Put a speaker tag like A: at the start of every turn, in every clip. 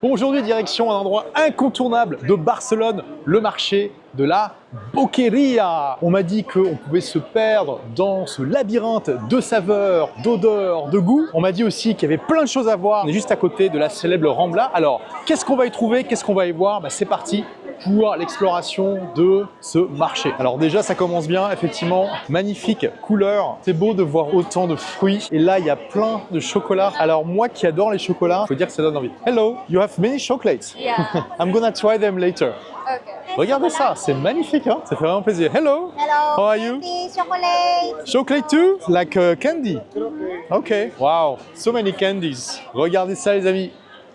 A: Bon, aujourd'hui, direction un endroit incontournable de Barcelone, le marché de la Boqueria. On m'a dit qu'on pouvait se perdre dans ce labyrinthe de saveurs, d'odeurs, de goûts. On m'a dit aussi qu'il y avait plein de choses à voir. On est juste à côté de la célèbre Rambla. Alors, qu'est-ce qu'on va y trouver? Qu'est-ce qu'on va y voir? C'est parti pour l'exploration de ce marché. Alors déjà, ça commence bien, effectivement, magnifique couleur. C'est beau de voir autant de fruits. Et là, il y a plein de chocolats. Alors moi qui adore les chocolats, faut dire que ça donne envie. Hello, you have many chocolates.
B: Yeah.
A: I'm gonna try them later.
B: Okay.
A: Regardez ça, c'est magnifique, hein? Ça fait vraiment plaisir. Hello,
B: Hello.
A: how are you?
B: Chocolate.
A: Chocolate too? Like candy? Okay. Wow, so many candies. Regardez ça, les amis.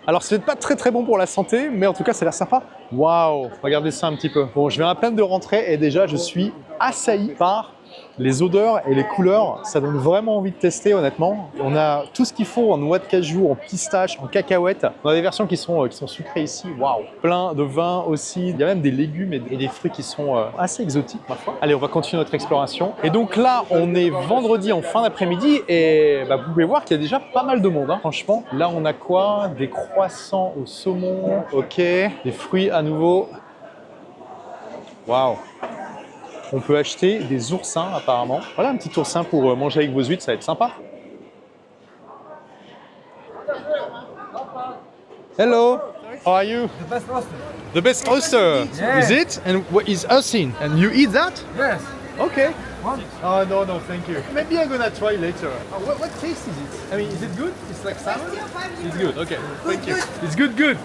A: Alors, c'est peut-être pas très bon pour la santé, mais en tout cas, ça a l'air sympa. Waouh, regardez ça un petit peu. Bon, je viens à peine de rentrer et déjà, je suis assailli par les odeurs et les couleurs. Ça donne vraiment envie de tester, honnêtement. On a tout ce qu'il faut en noix de cajou, en pistache, en cacahuètes. On a des versions qui sont sucrées ici. Waouh, plein de vin aussi. Il y a même des légumes et des fruits qui sont assez exotiques, ma foi. Allez, on va continuer notre exploration. Et donc là, on est vendredi en fin d'après-midi et vous pouvez voir qu'il y a déjà pas mal de monde, hein. Franchement, là, on a quoi? Des croissants au saumon. Ok, des fruits à nouveau. Waouh. On peut acheter des oursins apparemment. Voilà un petit oursin pour manger avec vos huîtres, ça va être sympa. Hello, how are you?
C: The best roster.
A: The best oyster.
C: Yeah.
A: Is it? And what is usin? And you eat that?
C: Yes.
A: Okay.
C: One.
A: Oh no, thank you. Maybe I'm gonna try later. What taste is it? I mean, is it good? It's like salmon? It's good, okay. Thank you. It's good. Good.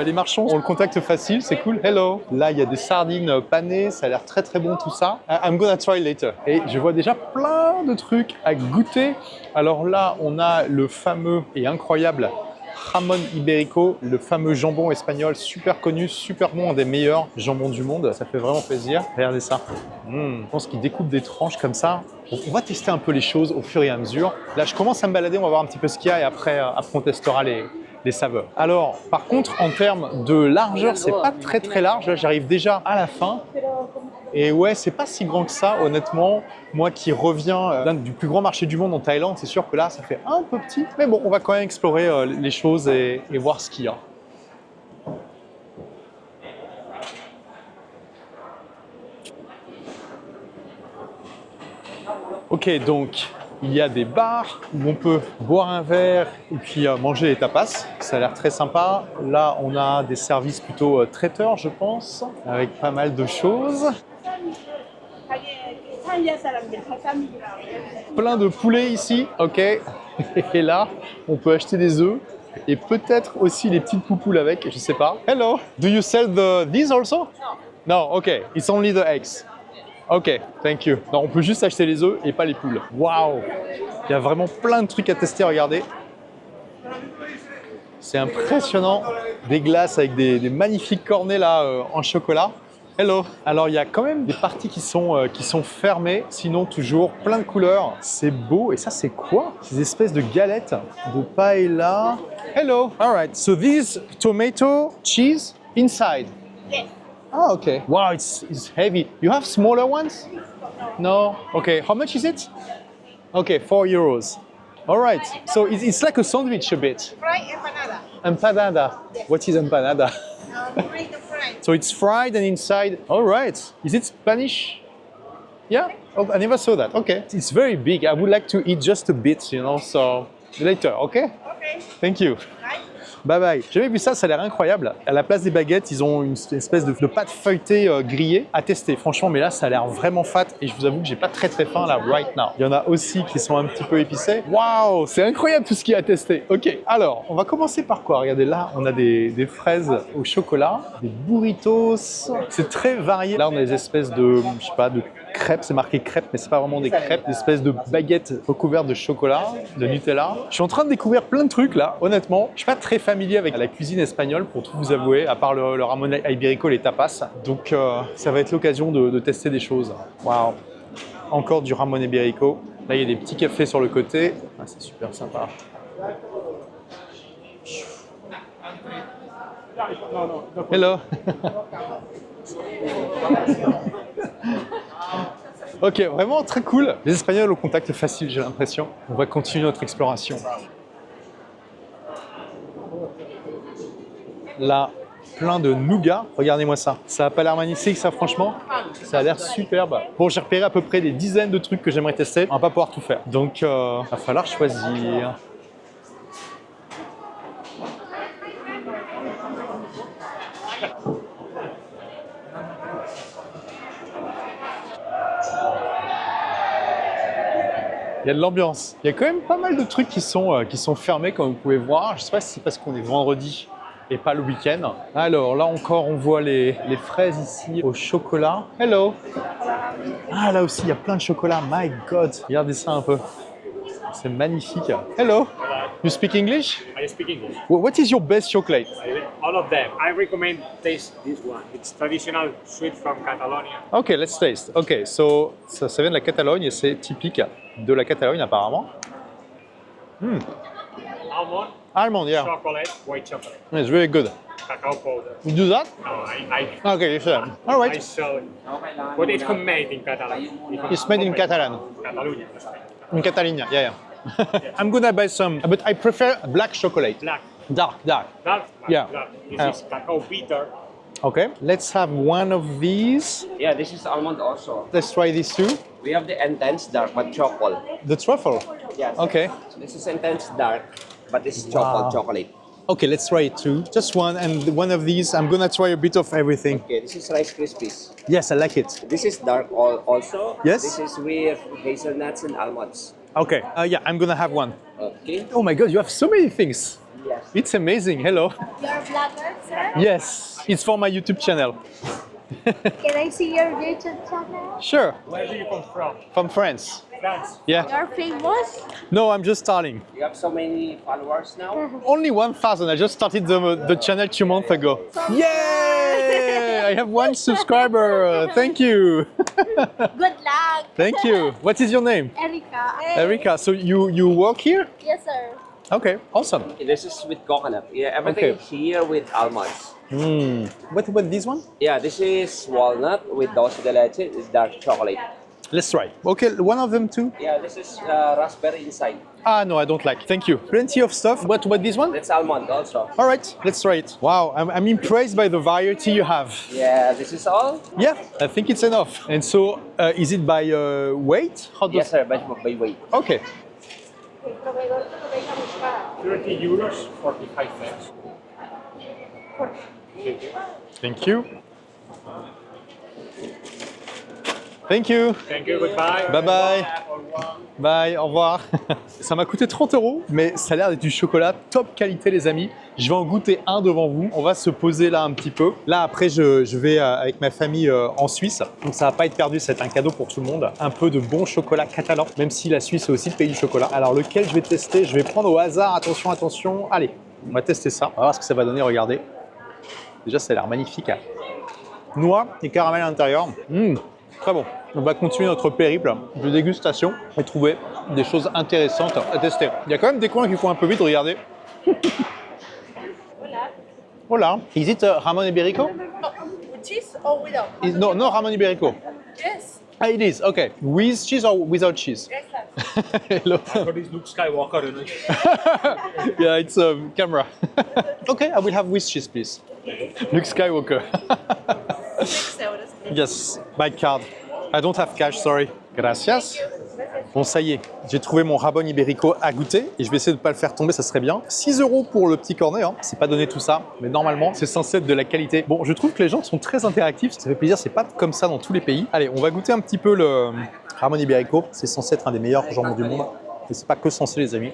A: Les marchands ont le contact facile, c'est cool. Hello. Là, il y a des sardines panées, ça a l'air très bon tout ça. I'm gonna try later. Et je vois déjà plein de trucs à goûter. Alors là, on a le fameux et incroyable Jamón Ibérico, le fameux jambon espagnol super connu, super bon, un des meilleurs jambons du monde. Ça fait vraiment plaisir. Regardez ça. Je pense qu'ils découpent des tranches comme ça. On va tester un peu les choses au fur et à mesure. Là, je commence à me balader, on va voir un petit peu ce qu'il y a et après on testera les saveurs. Alors, par contre, en termes de largeur, c'est pas très large. Là, j'arrive déjà à la fin. Et ouais, c'est pas si grand que ça, honnêtement. Moi qui reviens d'un du plus grand marché du monde en Thaïlande, c'est sûr que là, ça fait un peu petit. Mais bon, on va quand même explorer les choses et voir ce qu'il y a. Ok, donc il y a des bars où on peut boire un verre et puis manger les tapas. Ça a l'air très sympa. Là, on a des services plutôt traiteurs, je pense, avec pas mal de choses. Plein de poulets ici, ok. Et là, on peut acheter des œufs et peut-être aussi les petites poupoules avec, je sais pas. Hello, do you sell these also? No, ok, it's only the eggs. Ok, thank you. Non, on peut juste acheter les œufs et pas les poules. Waouh! Il y a vraiment plein de trucs à tester, regardez. C'est impressionnant. Des glaces avec des magnifiques cornets là en chocolat. Hello! Alors, il y a quand même des parties qui sont fermées. Sinon, toujours plein de couleurs. C'est beau. Et ça, c'est quoi? Ces espèces de galettes de paella. Hello! All right. So, this tomato cheese inside.
B: Yes.
A: Oh, okay. Wow, it's heavy. You have smaller ones? No? Okay. How much is it? Okay, 4 euros. All right. So it's like a sandwich a bit.
B: Fried empanada.
A: Empanada. What is empanada?
B: Fried.
A: So it's fried and inside. All right. Is it Spanish? Yeah? Oh, I never saw that. Okay. It's very big. I would like to eat just a bit, you know, so later, okay?
B: Okay.
A: Thank you. Bye bye. J'avais vu ça, ça a l'air incroyable. À la place des baguettes, ils ont une espèce de pâte feuilletée grillée à tester. Franchement, mais là, ça a l'air vraiment fat et je vous avoue que j'ai pas très faim là, right now. Il y en a aussi qui sont un petit peu épicés. Waouh, c'est incroyable tout ce qu'il y a à tester. Ok, alors, on va commencer par quoi? Regardez là, on a des fraises au chocolat, des burritos. C'est très varié. Là, on a des espèces de, je sais pas, de crêpes. C'est marqué crêpes, mais c'est pas vraiment des crêpes. Des espèces de baguettes recouvertes de chocolat, de Nutella. Je suis en train de découvrir plein de trucs là, honnêtement. Je suis pas très familier avec la cuisine espagnole, pour tout vous avouer, à part le Jamón Ibérico, les tapas. Donc ça va être l'occasion de tester des choses. Waouh! Encore du Jamón Ibérico. Là, il y a des petits cafés sur le côté. Ah, c'est super sympa. Hello! Ok, vraiment très cool. Les Espagnols au contact facile, j'ai l'impression. On va continuer notre exploration. Là, plein de nougat. Regardez-moi ça. Ça a pas l'air magnifique, ça, franchement. Ça a l'air superbe. Bon, j'ai repéré à peu près des dizaines de trucs que j'aimerais tester. On va pas pouvoir tout faire. Donc, va falloir choisir. Il y a de l'ambiance. Il y a quand même pas mal de trucs qui sont fermés, comme vous pouvez voir. Je sais pas si c'est parce qu'on est vendredi et pas le week-end. Alors là encore, on voit les fraises ici au chocolat. Hello. Ah, là aussi, il y a plein de chocolat. My God. Regardez ça un peu. C'est magnifique. Hello. You speak English?
C: I speak English.
A: What is your best chocolate?
C: All of them. I recommend taste this one. It's traditional sweet from Catalonia.
A: Ok, let's taste. Ok, so ça vient de la Catalogne et c'est typique de la Catalogne apparemment.
C: Almond,
A: Almond, yeah.
C: chocolate, white chocolate,
A: It's really good.
C: cacao powder.
A: You do that?
C: No, I
A: Okay, you should. All
C: I
A: right.
C: sell it. But it's homemade in Catalan.
A: It's made in Catalan.
C: Catalonia, Spain.
A: In Catalonia, yeah. I'm gonna buy some, but I prefer black chocolate.
C: Black.
A: Dark.
C: Dark.
A: Yeah.
C: Dark. This is cacao bitter.
A: Okay, let's have one of these.
D: Yeah, this is almond also.
A: Let's try these two.
D: We have the intense dark but chocolate.
A: The truffle.
D: Yes.
A: Okay.
D: So this is intense dark, but this is
A: Wow.
D: chocolate.
A: Okay, let's try it too. Just one, and one of these. I'm gonna try a bit of everything.
D: Okay, this is Rice Krispies.
A: Yes, I like it.
D: This is dark also.
A: Yes.
D: This is with hazelnuts and almonds.
A: Okay, yeah, I'm gonna have one.
D: Okay.
A: Oh my God, you have so many things.
D: Yes.
A: It's amazing. Hello.
B: You're a vlogger, sir?
A: Yes, it's for my YouTube channel.
B: Can I see your YouTube channel?
A: Sure,
C: Where do you come from?
A: from France.
C: France.
A: Yeah.
B: You're famous?
A: No, I'm just starting.
D: You have so many followers now.
A: Only 1,000. I just started the channel 2 months ago. Yay! I have one subscriber. Thank you.
B: Good luck.
A: Thank you. What is your name?
B: Erica.
A: Erika. So you work here?
B: Yes, sir.
A: Okay, awesome.
D: This is with coconut. Yeah, everything
A: Okay.
D: is here with almonds.
A: What about this one?
D: Yeah, this is walnut with dulce de leche. It's dark chocolate.
A: Let's try. Okay, one of them too.
D: Yeah, this is raspberry inside.
A: Ah, no, I don't like. Thank you. Plenty of stuff. What about this one?
D: That's almond also.
A: All right, let's try it. Wow, I'm impressed by the variety you have.
D: Yeah, this is all.
A: Yeah, I think it's enough. And so, is it by weight? How does?
D: Yes, sir, by weight.
A: Okay.
C: 30 euros, 45 cents.
A: Thank you. Thank you.
C: Thank you, goodbye.
A: Bye bye.
C: Au revoir.
A: Bye, au revoir. Ça m'a coûté 30 €, mais ça a l'air d'être du chocolat top qualité, les amis. Je vais en goûter un devant vous. On va se poser là un petit peu. Là, après, je vais avec ma famille en Suisse. Donc, ça va pas être perdu. C'est un cadeau pour tout le monde. Un peu de bon chocolat catalan, même si la Suisse est aussi le pays du chocolat. Alors, lequel je vais tester? Je vais prendre au hasard. Attention, attention. Allez, on va tester ça. On va voir ce que ça va donner. Regardez. Déjà, ça a l'air magnifique. Hein. Noix et caramel à l'intérieur. Très bon. On va continuer notre périple de dégustation et trouver des choses intéressantes à tester. Il y a quand même des coins qui font un peu vite, regardez. Hola. Is it Ramon Iberico?
E: With cheese or without?
A: No, no Ramon Iberico.
E: Yes.
A: Ah, it is. Okay. With cheese or without cheese?
E: Yes, sir.
A: Hello.
C: What is Luke Skywalker, you know?
A: Yeah, it's a camera. Okay, I will have with cheese, please. Luke Skywalker. Yes, by card. I don't have cash, sorry. Gracias. Bon, ça y est, j'ai trouvé mon Ramon Iberico à goûter et je vais essayer de ne pas le faire tomber, ça serait bien. 6 € pour le petit cornet, hein. C'est pas donné tout ça, mais normalement, c'est censé être de la qualité. Bon, je trouve que les gens sont très interactifs, ça fait plaisir, c'est pas comme ça dans tous les pays. Allez, on va goûter un petit peu le Ramon Iberico. C'est censé être un des meilleurs jambons du monde, mais c'est pas que censé, les amis.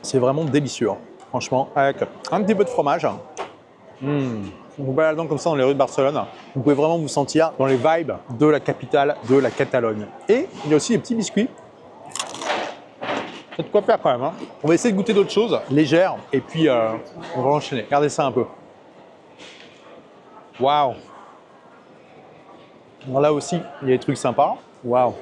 A: C'est vraiment délicieux, hein. Franchement, avec un petit peu de fromage. Vous baladant comme ça dans les rues de Barcelone, vous pouvez vraiment vous sentir dans les vibes de la capitale de la Catalogne. Et il y a aussi des petits biscuits. C'est de quoi faire quand même. Hein. On va essayer de goûter d'autres choses légères et puis on va enchaîner. Regardez ça un peu. Waouh! Là aussi, il y a des trucs sympas. Waouh!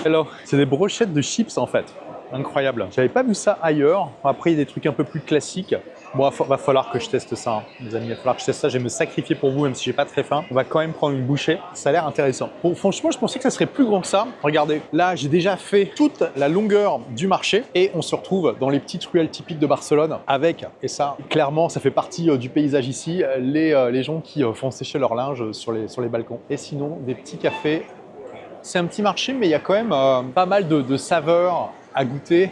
A: Hello! C'est des brochettes de chips en fait. incroyable. J'avais pas vu ça ailleurs. Après, il y a des trucs un peu plus classiques. Bon, va falloir que je teste ça, hein, mes amis. Il va falloir que je teste ça. Je vais me sacrifier pour vous, même si j'ai pas très faim. On va quand même prendre une bouchée. Ça a l'air intéressant. Bon, franchement, je pensais que ça serait plus grand que ça. Regardez, là, j'ai déjà fait toute la longueur du marché et on se retrouve dans les petites ruelles typiques de Barcelone avec, et ça, clairement, ça fait partie du paysage ici, les gens qui font sécher leur linge sur les balcons. Et sinon, des petits cafés. C'est un petit marché, mais il y a quand même pas mal de saveurs à goûter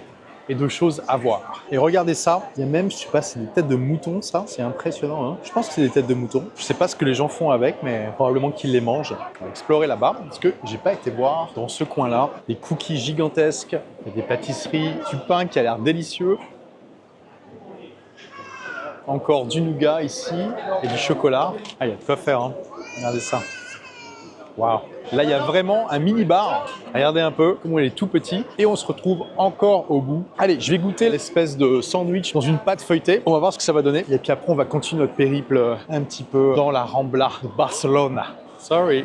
A: et de choses à voir. Et regardez ça, il y a même, je sais pas, c'est des têtes de mouton, ça, c'est impressionnant. Hein, je pense que c'est des têtes de mouton. Je sais pas ce que les gens font avec, mais probablement qu'ils les mangent. On va explorer là-bas, parce que j'ai pas été voir dans ce coin-là des cookies gigantesques, il y a des pâtisseries, du pain qui a l'air délicieux. Encore du nougat ici et du chocolat. Ah, il y a de quoi faire, hein. Regardez ça. Waouh! Là, il y a vraiment un mini-bar. Regardez un peu comment il est tout petit. Et on se retrouve encore au bout. Allez, je vais goûter l'espèce de sandwich dans une pâte feuilletée. On va voir ce que ça va donner. Et puis après, on va continuer notre périple un petit peu dans la Rambla de Barcelone. Sorry.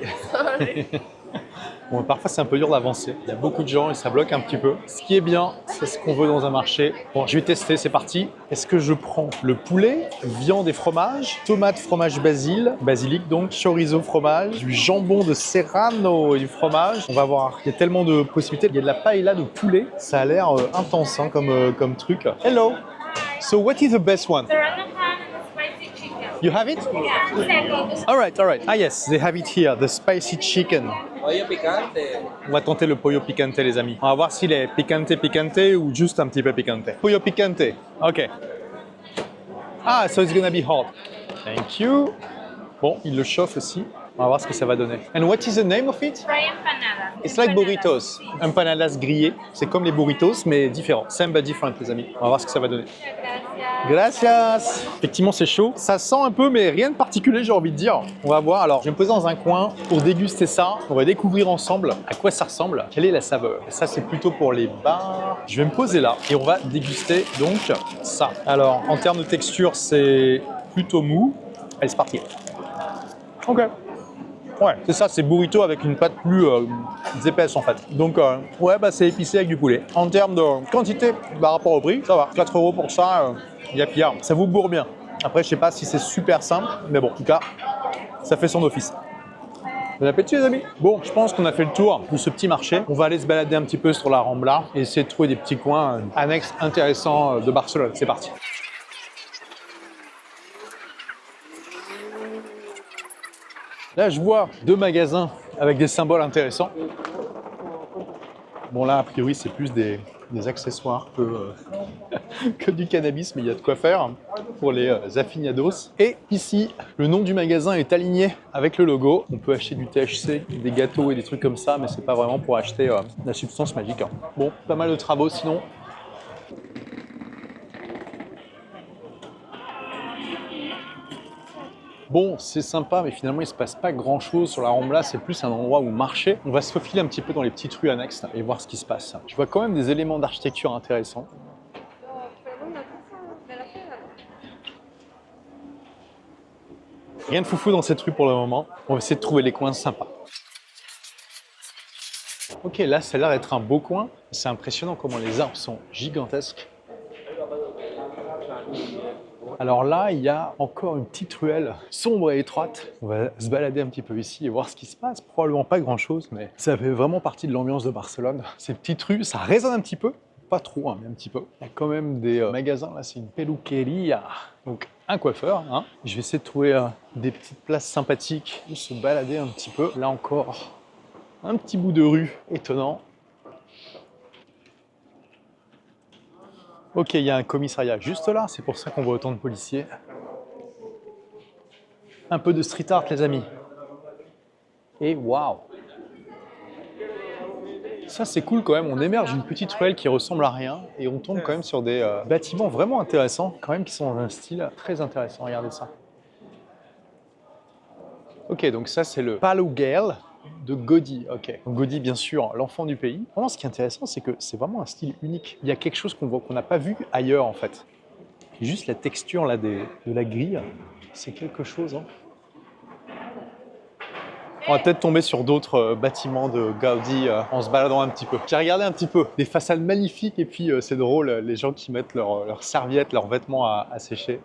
A: Bon, parfois, c'est un peu dur d'avancer. Il y a beaucoup de gens et ça bloque un petit peu. Ce qui est bien, c'est ce qu'on veut dans un marché. Bon, je vais tester, c'est parti. Est-ce que je prends le poulet, viande et fromage, tomate, fromage, basilic donc, chorizo, fromage, du jambon de Serrano et du fromage. On va voir, il y a tellement de possibilités. Il y a de la paella de poulet. Ça a l'air intense hein, comme truc. Hello. So what is the best one?
B: Serrano ham and the spicy chicken.
A: You have it?
B: Yeah,
A: All right. Ah yes, they have it here, the spicy chicken.
D: Pollo picante.
A: On va tenter le pollo picante, les amis. On va voir s'il est picante ou juste un petit peu picante. Pollo picante. OK. Ah, so it's gonna be hot. Thank you. Bon, il le chauffe aussi. On va voir ce que ça va donner. And what is the name of it?
B: Fry empanada.
A: It's like burritos. Empanadas grillées. C'est comme les burritos, mais différent. Same but different, les amis. On va voir ce que ça va donner. Gracias. Effectivement, c'est chaud. Ça sent un peu, mais rien de particulier, j'ai envie de dire. On va voir. Alors, je vais me poser dans un coin pour déguster ça. On va découvrir ensemble à quoi ça ressemble. Quelle est la saveur? Et ça, c'est plutôt pour les bars. Je vais me poser là et on va déguster donc ça. Alors, en termes de texture, c'est plutôt mou. Allez, c'est parti. Ok. Ouais, c'est ça, c'est burrito avec une pâte plus épaisse en fait. Donc, ouais, bah, c'est épicé avec du poulet. En termes de quantité par rapport au prix, ça va. 4 € pour ça, il y a pire. Ça vous bourre bien. Après, je sais pas si c'est super simple, mais bon, en tout cas, ça fait son office. Bon appétit les amis. Bon, je pense qu'on a fait le tour de ce petit marché. On va aller se balader un petit peu sur la Rambla et essayer de trouver des petits coins annexes intéressants de Barcelone. C'est parti. Là, je vois 2 magasins avec des symboles intéressants. Bon, là, a priori, c'est plus des accessoires que du cannabis, mais il y a de quoi faire pour les afinados. Et ici, le nom du magasin est aligné avec le logo. On peut acheter du THC, des gâteaux et des trucs comme ça, mais c'est pas vraiment pour acheter la substance magique. Hein. Bon, pas mal de travaux sinon. Bon, c'est sympa, mais finalement, il ne se passe pas grand-chose sur la Rambla. C'est plus un endroit où marcher. On va se faufiler un petit peu dans les petites rues annexes et voir ce qui se passe. Je vois quand même des éléments d'architecture intéressants. Rien de foufou dans cette rue pour le moment. On va essayer de trouver les coins sympas. Ok, là, ça a l'air d'être un beau coin. C'est impressionnant comment les arbres sont gigantesques. Alors là, il y a encore une petite ruelle sombre et étroite. On va se balader un petit peu ici et voir ce qui se passe. Probablement pas grand-chose, mais ça fait vraiment partie de l'ambiance de Barcelone. Ces petites rues, ça résonne un petit peu. Pas trop, hein, mais un petit peu. Il y a quand même des magasins. Là, c'est une peluqueria. Donc, un coiffeur. Hein. Je vais essayer de trouver des petites places sympathiques où se balader un petit peu. Là encore, un petit bout de rue étonnant. Ok, il y a un commissariat juste là, c'est pour ça qu'on voit autant de policiers. Un peu de street art, les amis. Et waouh! Ça, c'est cool quand même. On émerge une petite ruelle qui ressemble à rien et on tombe quand même sur des bâtiments vraiment intéressants, quand même qui sont dans un style très intéressant. Regardez ça. Ok, donc ça, c'est le Paluguel de Gaudí. Ok. Donc Gaudí, bien sûr, l'enfant du pays. Vraiment, ce qui est intéressant, c'est que c'est vraiment un style unique. Il y a quelque chose qu'on n'a pas vu ailleurs, en fait. Et juste la texture là, de la grille, c'est quelque chose. Hein. On va peut-être tomber sur d'autres bâtiments de Gaudi en se baladant un petit peu. J'ai regardé un petit peu, des façades magnifiques et puis c'est drôle, les gens qui mettent leurs serviettes, leurs vêtements à sécher.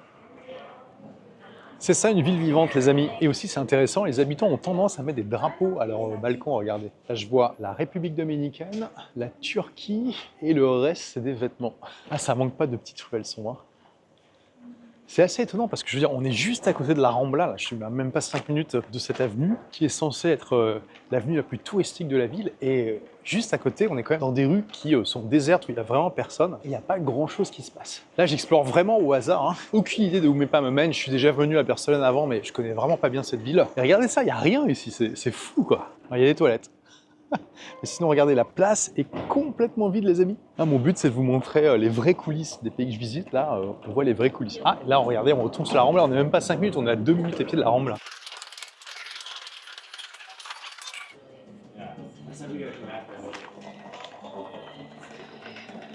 A: C'est ça une ville vivante les amis. Et aussi c'est intéressant, les habitants ont tendance à mettre des drapeaux à leur balcon, regardez. Là je vois la République dominicaine, la Turquie et le reste c'est des vêtements. Ah ça manque pas de petites ruelles sombres. C'est assez étonnant parce que je veux dire, on est juste à côté de la Rambla, là. Je suis à même pas 5 minutes de cette avenue qui est censée être l'avenue la plus touristique de la ville et juste à côté, on est quand même dans des rues qui sont désertes où il n'y a vraiment personne et il n'y a pas grand chose qui se passe. Là, j'explore vraiment au hasard, hein. Aucune idée de où mes pas me mènent. Je suis déjà venu à Barcelone avant, mais je connais vraiment pas bien cette ville. Et regardez ça, il n'y a rien ici, c'est fou quoi. Il y a des toilettes. Mais sinon, regardez, la place est complètement vide, les amis. Ah, mon but, c'est de vous montrer les vraies coulisses des pays que je visite. Là, on voit les vraies coulisses. Ah, et là, regardez, on retourne sur la Rambla. On n'est même pas 5 minutes, on est à 2 minutes à pied de la Rambla.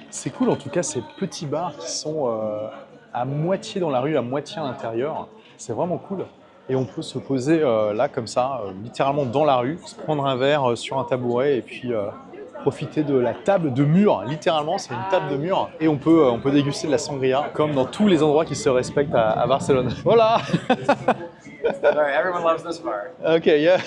A: C'est cool, en tout cas, ces petits bars qui sont à moitié dans la rue, à moitié à l'intérieur. C'est vraiment cool. Et on peut se poser là, comme ça, littéralement dans la rue, se prendre un verre sur un tabouret et puis profiter de la table de mur. Littéralement, c'est une table de mur. Et on peut déguster de la sangria, comme dans tous les endroits qui se respectent à Barcelone. Voilà.
D: Everyone loves this bar.
A: Ok, yeah.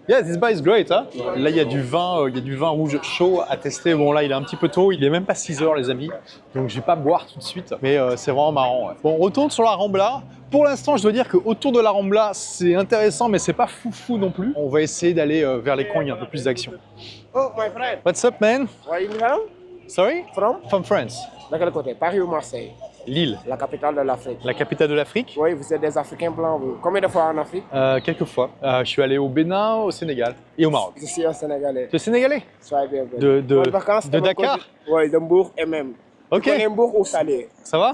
A: Yeah, this bar is great, hein. Là, il y a du vin rouge chaud à tester. Bon, là, il est un petit peu tôt. Il est même pas 6 heures, les amis. Donc, je vais pas boire tout de suite. Mais c'est vraiment marrant. Ouais. Bon, on retourne sur la Rambla. Pour l'instant, je dois dire qu'autour de la Rambla, c'est intéressant, mais c'est pas foufou non plus. On va essayer d'aller vers les coins où il y a un peu plus d'action.
F: Oh, my friend,
A: What's up, man?
F: where are you from?
A: Sorry?
F: From?
A: From France.
F: De quel côté? Paris ou Marseille?
A: Lille,
F: La capitale de l'Afrique.
A: la capitale de l'Afrique.
F: Oui, vous êtes des Africains blancs. Vous. Combien de fois en Afrique?
A: Quelques fois. Je suis allé au Bénin, au Sénégal et au Maroc.
F: Je suis un Sénégalais.
A: Tu es sénégalais?
F: Soyez bienvenue.
A: De
F: Bonnes vacances.
A: de Dakar?
F: Oui, de Mbourg et même.
A: Ok.
F: Vous connaissez Mbourg ou Salé?
A: Ça va?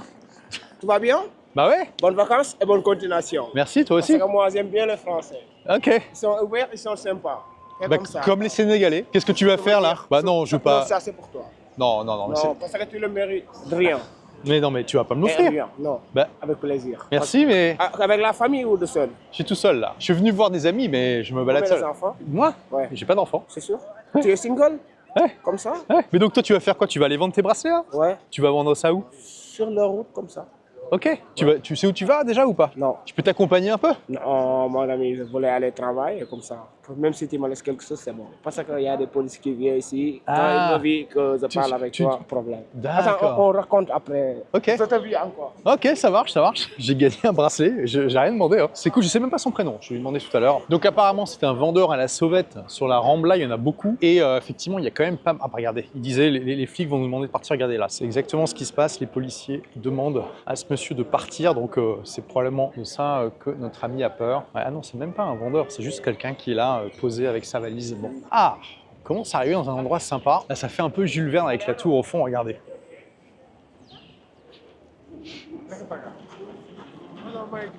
F: Tout va bien?
A: Bah ouais.
F: Bonnes vacances et bonne continuation.
A: Merci, toi aussi.
F: Parce que moi, j'aime bien les Français.
A: Ok.
F: Ils sont ouverts, ils sont sympas. Fais
A: Bah,
F: comme ça.
A: comme les Sénégalais. Qu'est-ce que tu vas faire là? Bah non, je veux
F: Non,
A: pas.
F: ça c'est pour toi.
A: Non, non, non.
F: Non, parce que tu le mérites. Rien.
A: Mais non, mais tu vas pas me
F: Et
A: l'offrir.
F: rien. Non.
A: Bah,
F: Avec plaisir.
A: merci, mais
F: Avec la famille ou de seul?
A: je suis tout seul là. Je suis venu voir des amis, mais je me balade
F: Combien
A: seul.
F: d'enfants?
A: Moi?
F: Ouais.
A: J'ai pas d'enfant.
F: C'est sûr? Tu es single?
A: Ouais.
F: Comme ça?
A: Ouais. Mais donc toi, tu vas faire quoi? Tu vas aller vendre tes bracelets là?
F: Ouais.
A: Tu vas vendre ça où?
F: Sur la route comme ça?
A: Ok. Tu sais où tu vas déjà ou pas?
F: Non.
A: Je peux t'accompagner un peu?
F: Non, mon ami, je voulais aller travailler comme ça. Même si tu me laisses quelque chose, c'est bon. Parce qu'il y a des policiers qui viennent ici. Quand
A: Ah.
F: ils me disent que je parle avec toi, problème.
A: D'accord.
F: Attends, on raconte après.
A: Ok.
F: Je te vis encore.
A: Ok, ça marche, ça marche. J'ai gagné un bracelet, j'ai rien demandé. Hein. C'est cool, je sais même pas son prénom, je lui ai demandé tout à l'heure. Donc apparemment, c'était un vendeur à la sauvette sur la Rambla, il y en a beaucoup. Et effectivement, il y a quand même pas... Ah bah regardez, il disait, les flics vont nous demander de partir, regardez là. C'est exactement ce qui se passe, les policiers demandent à ce monsieur de partir. Donc c'est probablement de ça que notre ami a peur. Ouais, ah non, c'est même pas un vendeur, c'est juste quelqu'un qui est là, posé avec sa valise. Bon. Ah, comment ça arrive dans un endroit sympa? Là, ça fait un peu Jules Verne avec la tour au fond, regardez.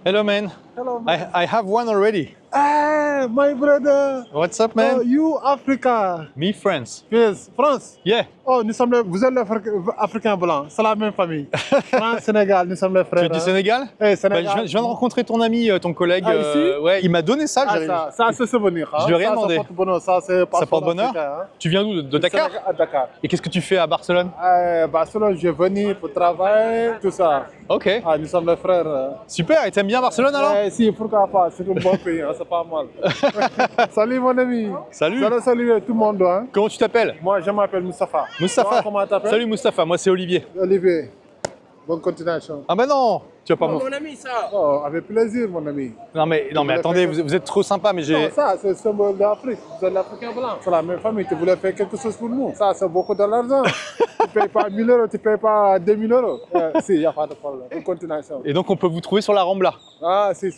A: Hello, man.
G: Hello,
A: I have one already.
G: Hey, my brother.
A: What's up, man?
G: Oh, you Africa.
A: Me, France.
G: Yes, France.
A: Yeah.
G: Oh, vous êtes les Africains blancs. C'est la même famille. France, Sénégal, nous sommes les
A: Tu
G: frères.
A: es du Sénégal?
G: Eh,
A: Bah,
G: Sénégal.
A: je viens de rencontrer ton ami, ton collègue.
G: Ah, ici?
A: Ouais, il m'a donné ça.
G: Ah, ça c'est souvenir. Hein?
A: Je lui ai rien
G: Ça,
A: demandé.
G: Ça porte bonheur. Ça, c'est
A: Ça porte bonheur?
G: africain, hein?
A: Tu viens d'où? De Dakar?
G: Sénégal, à Dakar.
A: Et qu'est-ce que tu fais à Barcelone?
G: Barcelone, je suis venu pour travailler, tout ça.
A: Ok.
G: Ah, nous sommes les frères.
A: Super. Et t'aimes bien Barcelone alors?
G: Si, pourquoi pas? C'est un bon pays, hein? C'est pas mal. Salut mon ami.
A: Salut.
G: Salut, salut tout le monde. Hein?
A: Comment tu t'appelles?
G: Moi, je m'appelle Moustapha.
A: Moustapha.
G: Toi, comment tu t'appelles?
A: Salut Moustapha, moi c'est Olivier.
G: Olivier. Bonne continuation.
A: Ah bah non, tu vas pas
F: Oh,
A: me...
F: mon ami, ça.
G: Oh, avec plaisir, mon ami.
A: Non mais attendez, vous êtes trop sympa, mais
G: Non,
A: j'ai...
G: ça, c'est le symbole d'Afrique. Vous êtes l'Africain blanc. C'est la même famille. Tu voulais faire quelque chose pour nous. Ça, c'est beaucoup de l'argent. Tu ne payes pas 1000 euros, tu ne payes pas 2000 euros. Si, il n'y a pas de problème. Bonne continuation.
A: Et donc on peut vous trouver sur la Rambla.
G: Ah, si.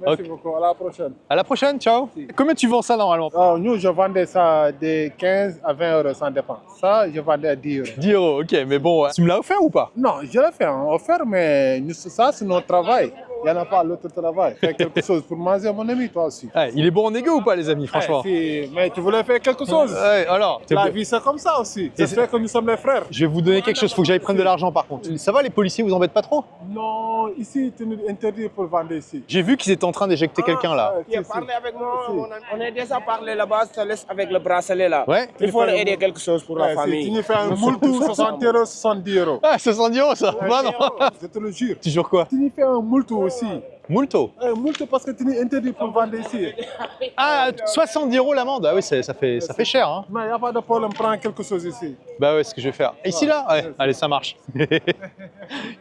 G: Merci
A: Ok.
G: beaucoup. À la prochaine.
A: À la prochaine, ciao. Combien tu vends ça normalement?
G: Oh, nous, je vendais ça de 15 à 20 euros, ça dépend. Ça, je vendais à 10 euros.
A: 10 euros, ok, mais bon, tu me l'as offert ou pas?
G: Non, je l'ai fait, hein, offert, mais ça, c'est notre travail. Il n'y en a pas, l'autre travail. Fais quelque chose pour manger, mon ami, toi aussi.
A: Ouais, il est bon en négo ou pas, les amis, franchement?
G: Si, mais tu voulais faire quelque chose.
A: Ouais, alors,
G: La vie, c'est comme ça aussi. J'espère que nous sommes les frères.
A: je vais vous donner quelque chose, faut que j'aille prendre de l'argent par contre. Ça va, les policiers vous embêtent pas trop?
G: Non, ici, tu nous interdis pour vendre ici.
A: J'ai vu qu'ils étaient en train d'éjecter quelqu'un là.
F: Tu as parlé avec moi, mon ami. On est déjà parlé là-bas, je te laisse avec le bracelet là.
A: Ouais.
F: Il faut aider quelque chose pour la
G: Si
F: famille.
G: tu nous fais un moultou, 60 euros, 70 euros.
A: Ah, 70 € ça? Bah non.
G: Je te le jure.
A: Tu jures quoi?
G: Tu nous fais un moultou aussi.
A: Multo.
G: Un moultou parce que tu nous interdis pour vendre ici.
A: Ah, 70 € l'amende. Ah oui, ça fait cher, hein.
G: Mais il n'y a pas de problème, prends quelque chose ici.
A: Bah ouais, c'est ce que je vais faire. Et ici là? Ouais, allez, ça marche.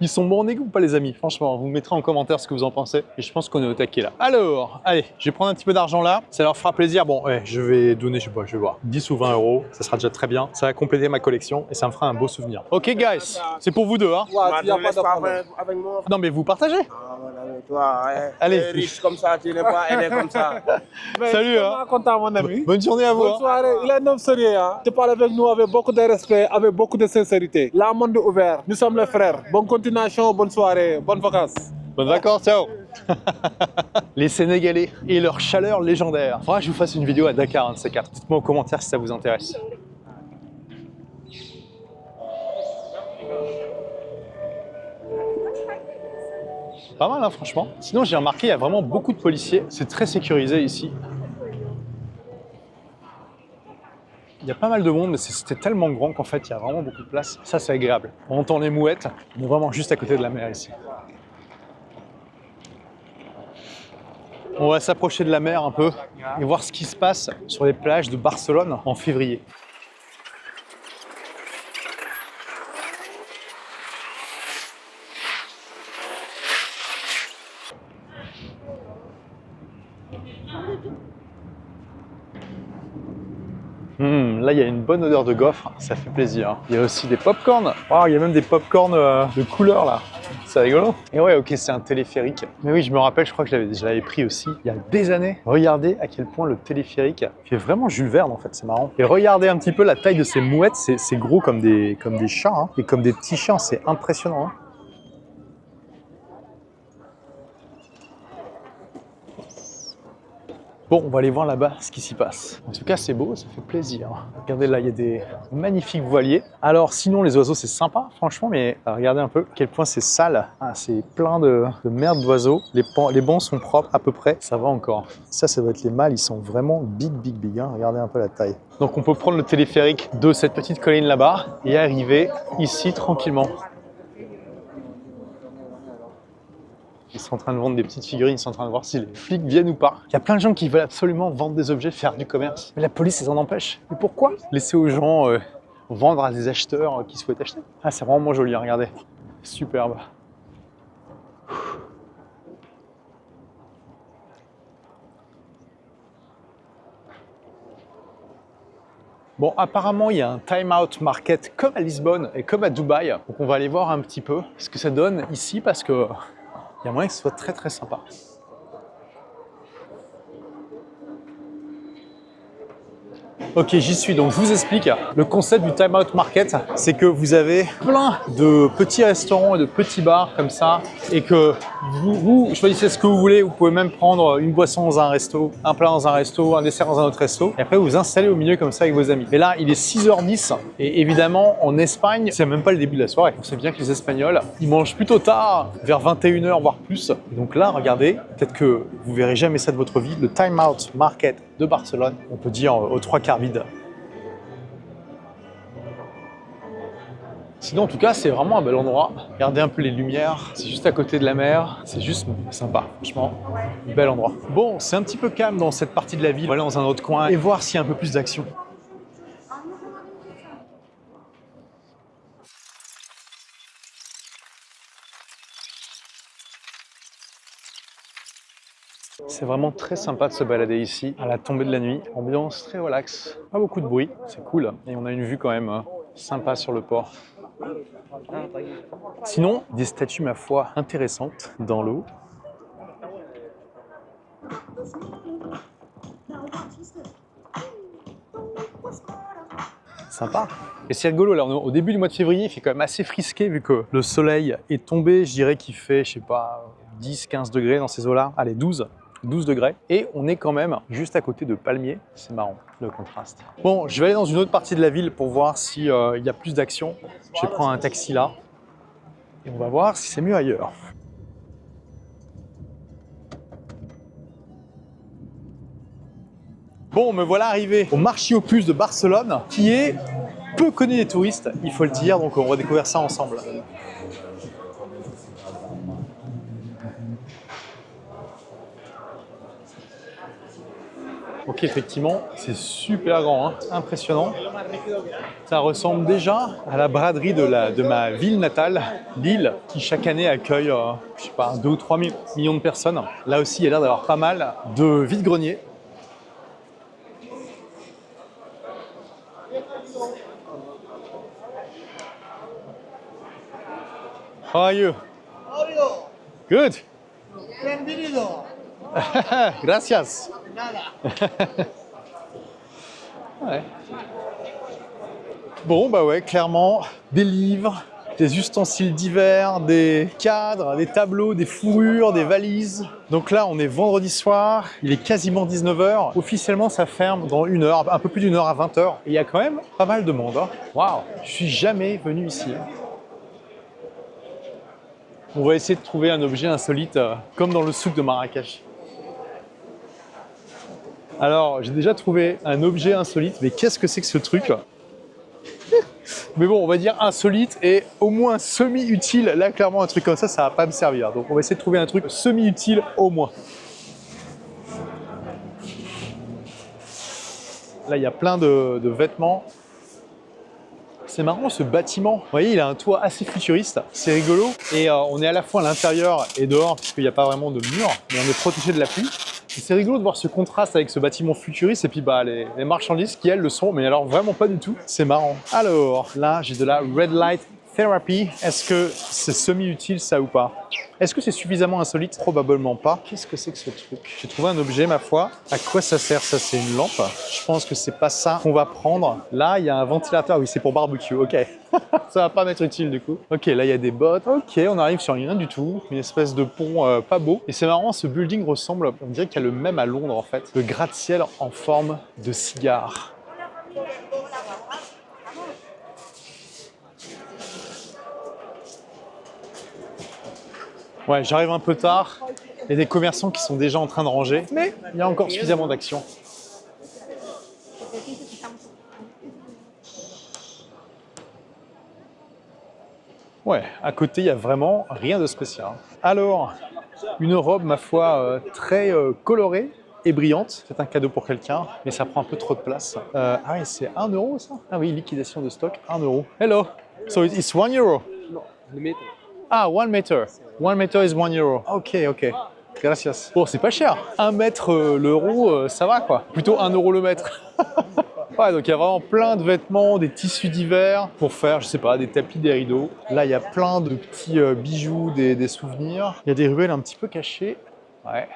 A: Ils sont bons en égo ou pas, les amis? Franchement, vous me mettrez en commentaire ce que vous en pensez. Et je pense qu'on est au taquet là. Alors, allez, je vais prendre un petit peu d'argent là. Ça leur fera plaisir. Bon, ouais, je vais donner, je sais pas, je vais voir. 10 ou 20 €. Ça sera déjà très bien. Ça va compléter ma collection et ça me fera un beau souvenir. Ok, guys, c'est pour vous deux, hein.
G: Ouais, il n'y a
F: Tu
G: pas
F: laisses
G: de
F: pas
G: problème.
F: avec moi.
A: Non, mais vous partagez.
F: Ah, mon ami, toi, hein,
A: Allez.
F: tu es riche comme ça, tu n'es pas aidé comme ça.
G: Mais
A: Salut,
G: je suis
A: hein.
G: tellement content, mon ami.
A: Bonne journée à vous.
G: Bonne
A: hein.
G: soirée. Il est un homme sérieux. Hein. Tu parles avec nous avec beaucoup de respect, avec beaucoup de sincérité. La monde est ouvert. Nous sommes les frères. Bonne continuation, bonne soirée, bonnes vacances.
A: Bonnes vacances, ciao. Les Sénégalais et leur chaleur légendaire. Faudra que je vous fasse une vidéo à Dakar, un de ces quatre. Dites-moi en commentaire si ça vous intéresse. Pas mal, hein, franchement. Sinon, j'ai remarqué, il y a vraiment beaucoup de policiers. C'est très sécurisé ici. Il y a pas mal de monde, mais c'était tellement grand qu'en fait, il y a vraiment beaucoup de place. Ça, c'est agréable. On entend les mouettes. On est vraiment juste à côté de la mer ici. On va s'approcher de la mer un peu et voir ce qui se passe sur les plages de Barcelone en février. Là, il y a une bonne odeur de gaufre, ça fait plaisir. Il y a aussi des pop-corn. Wow, il y a même des pop-corn de couleur là. C'est rigolo. Et ouais, ok, c'est un téléphérique. Mais oui, je me rappelle, je crois que je l'avais pris aussi il y a des années. Regardez à quel point le téléphérique fait vraiment Jules Verne en fait, c'est marrant. Et regardez un petit peu la taille de ces mouettes, c'est gros comme des chats, hein, et comme des petits chiens, c'est impressionnant. Hein. Bon, on va aller voir là-bas ce qui s'y passe. En tout cas, c'est beau, ça fait plaisir. Regardez là, il y a des magnifiques voiliers. Alors sinon, les oiseaux, c'est sympa, franchement, mais regardez un peu à quel point c'est sale. Ah, c'est plein de merde d'oiseaux. Les bancs sont propres à peu près, ça va encore. Ça doit être les mâles, ils sont vraiment big. Hein. Regardez un peu la taille. Donc on peut prendre le téléphérique de cette petite colline là-bas et arriver ici tranquillement. Ils sont en train de vendre des petites figurines, ils sont en train de voir si les flics viennent ou pas. Il y a plein de gens qui veulent absolument vendre des objets, faire du commerce. Mais la police, les en empêche. Mais pourquoi laisser aux gens vendre à des acheteurs qui souhaitent acheter? Ah, c'est vraiment joli, regardez. Superbe. Bon, apparemment, il y a un time-out market comme à Lisbonne et comme à Dubaï. Donc on va aller voir un petit peu ce que ça donne ici parce que il y a moyen que ce soit très sympa. Ok, j'y suis, donc je vous explique. Le concept du Time Out Market, c'est que vous avez plein de petits restaurants et de petits bars comme ça, et que vous choisissez ce que vous voulez. Vous pouvez même prendre une boisson dans un resto, un plat dans un resto, un dessert dans un autre resto, et après vous vous installez au milieu comme ça avec vos amis. Et là, il est 6h10, et évidemment, en Espagne, c'est même pas le début de la soirée. On sait bien que les Espagnols, ils mangent plutôt tard, vers 21h, voire plus. Et donc là, regardez, peut-être que vous verrez jamais ça de votre vie, le Time Out Market de Barcelone, on peut dire aux 3/4 vide. Sinon, en tout cas, c'est vraiment un bel endroit. Regardez un peu les lumières, c'est juste à côté de la mer, c'est juste sympa, franchement, bel endroit. Bon, c'est un petit peu calme dans cette partie de la ville. On va aller dans un autre coin et voir s'il y a un peu plus d'action. C'est vraiment très sympa de se balader ici, à la tombée de la nuit. Ambiance très relax, pas beaucoup de bruit, c'est cool. Et on a une vue quand même sympa sur le port. Sinon, des statues, ma foi, intéressantes dans l'eau. Sympa. Et c'est rigolo, là, au début du mois de février, il fait quand même assez frisqué vu que le soleil est tombé. Je dirais qu'il fait, je sais pas, 10-15 degrés dans ces eaux-là. Allez, 12 degrés. Et on est quand même juste à côté de palmiers. C'est marrant, le contraste. Bon, je vais aller dans une autre partie de la ville pour voir s'il y a plus d'action. Je vais prendre un taxi là. Et on va voir si c'est mieux ailleurs. Bon, me voilà arrivé au marché aux puces de Barcelone, qui est peu connu des touristes, il faut le dire, donc on va découvrir ça ensemble. Ok, effectivement, c'est super grand, hein, impressionnant. Ça ressemble déjà à la braderie de ma ville natale, Lille, qui chaque année accueille, je sais pas, 2 ou 3 millions de personnes. Là aussi, il y a l'air d'avoir pas mal de vide-greniers. How are you?
H: How are you?
A: Good.
H: Bienvenido.
A: Gracias.
H: Nada.
A: Ouais. Bon, bah ouais, clairement, des livres, des ustensiles divers, des cadres, des tableaux, des fourrures, des valises. Donc là, on est vendredi soir, il est quasiment 19h. Officiellement, ça ferme dans 1 heure, un peu plus d'1 heure à 20h. Et il y a quand même pas mal de monde. Hein. Waouh, je suis jamais venu ici. On va essayer de trouver un objet insolite, comme dans le souk de Marrakech. Alors, j'ai déjà trouvé un objet insolite, mais qu'est-ce que c'est que ce truc? Mais bon, on va dire insolite et au moins semi-utile. Là, clairement, un truc comme ça va pas me servir. Donc, on va essayer de trouver un truc semi-utile au moins. Là, il y a plein de vêtements. C'est marrant ce bâtiment. Vous voyez, il a un toit assez futuriste. C'est rigolo. Et on est à la fois à l'intérieur et dehors, puisqu'il n'y a pas vraiment de mur, mais on est protégé de la pluie. Et c'est rigolo de voir ce contraste avec ce bâtiment futuriste et puis bah, les marchandises qui, elles, le sont, mais alors vraiment pas du tout. C'est marrant. Alors, là, j'ai de la Red Light Therapy. Est-ce que c'est semi-utile, ça ou pas? Est-ce que c'est suffisamment insolite? Probablement pas. Qu'est-ce que c'est que ce truc? J'ai trouvé un objet, ma foi. À quoi ça sert? Ça, c'est une lampe. Je pense que c'est pas ça qu'on va prendre. Là, il y a un ventilateur. Oui, c'est pour barbecue. Ok. Ça va pas m'être utile, du coup. Ok, là, il y a des bottes. Ok, on arrive sur rien du tout. Une espèce de pont pas beau. Et c'est marrant, ce building ressemble, on dirait qu'il y a le même à Londres, en fait. Le gratte-ciel en forme de cigare. Ouais, j'arrive un peu tard. Il y a des commerçants qui sont déjà en train de ranger, mais il y a encore suffisamment d'action. Ouais, à côté, il n'y a vraiment rien de spécial. Alors, une robe, ma foi, très colorée et brillante. C'est un cadeau pour quelqu'un, mais ça prend un peu trop de place. Ah oui, c'est 1 euro, ça? Ah oui, liquidation de stock, 1 euro. Hello, so it's 1 euro?
F: Non, le mètre.
A: Ah, 1 meter. 1 meter is 1 euro. Ok, ok. Gracias. Bon, c'est pas cher. 1 mètre l'euro, ça va quoi. Plutôt 1 euro le mètre. Ouais, donc il y a vraiment plein de vêtements, des tissus divers pour faire, je sais pas, des tapis, des rideaux. Là, il y a plein de petits bijoux, des souvenirs. Il y a des ruelles un petit peu cachées. Ouais.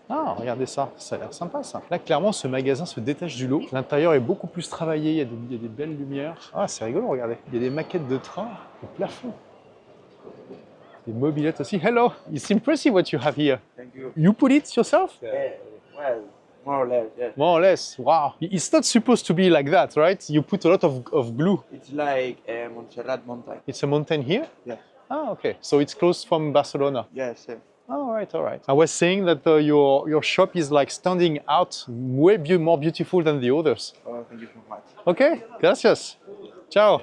A: Ah, regardez ça, ça a l'air sympa ça. Là, clairement, ce magasin se détache du lot. L'intérieur est beaucoup plus travaillé, il y a des belles lumières. Ah, c'est rigolo, regardez. Il y a des maquettes de train au plafond. Des mobilettes aussi. Hello, it's impressive what you have here.
I: Thank you.
A: You put it yourself?
I: Yeah, well, more or less, yeah.
A: More or less. Wow. It's not supposed to be like that, right? You put a lot of glue.
I: It's like Montserrat mountain.
A: It's a mountain here?
I: Yes.
A: Ah, okay. So it's close from Barcelona.
I: Yes.
A: All right, all right. I was saying that your shop is like standing out, way more beautiful than the others.
I: Oh, thank you so much.
A: Okay, gracias. Ciao.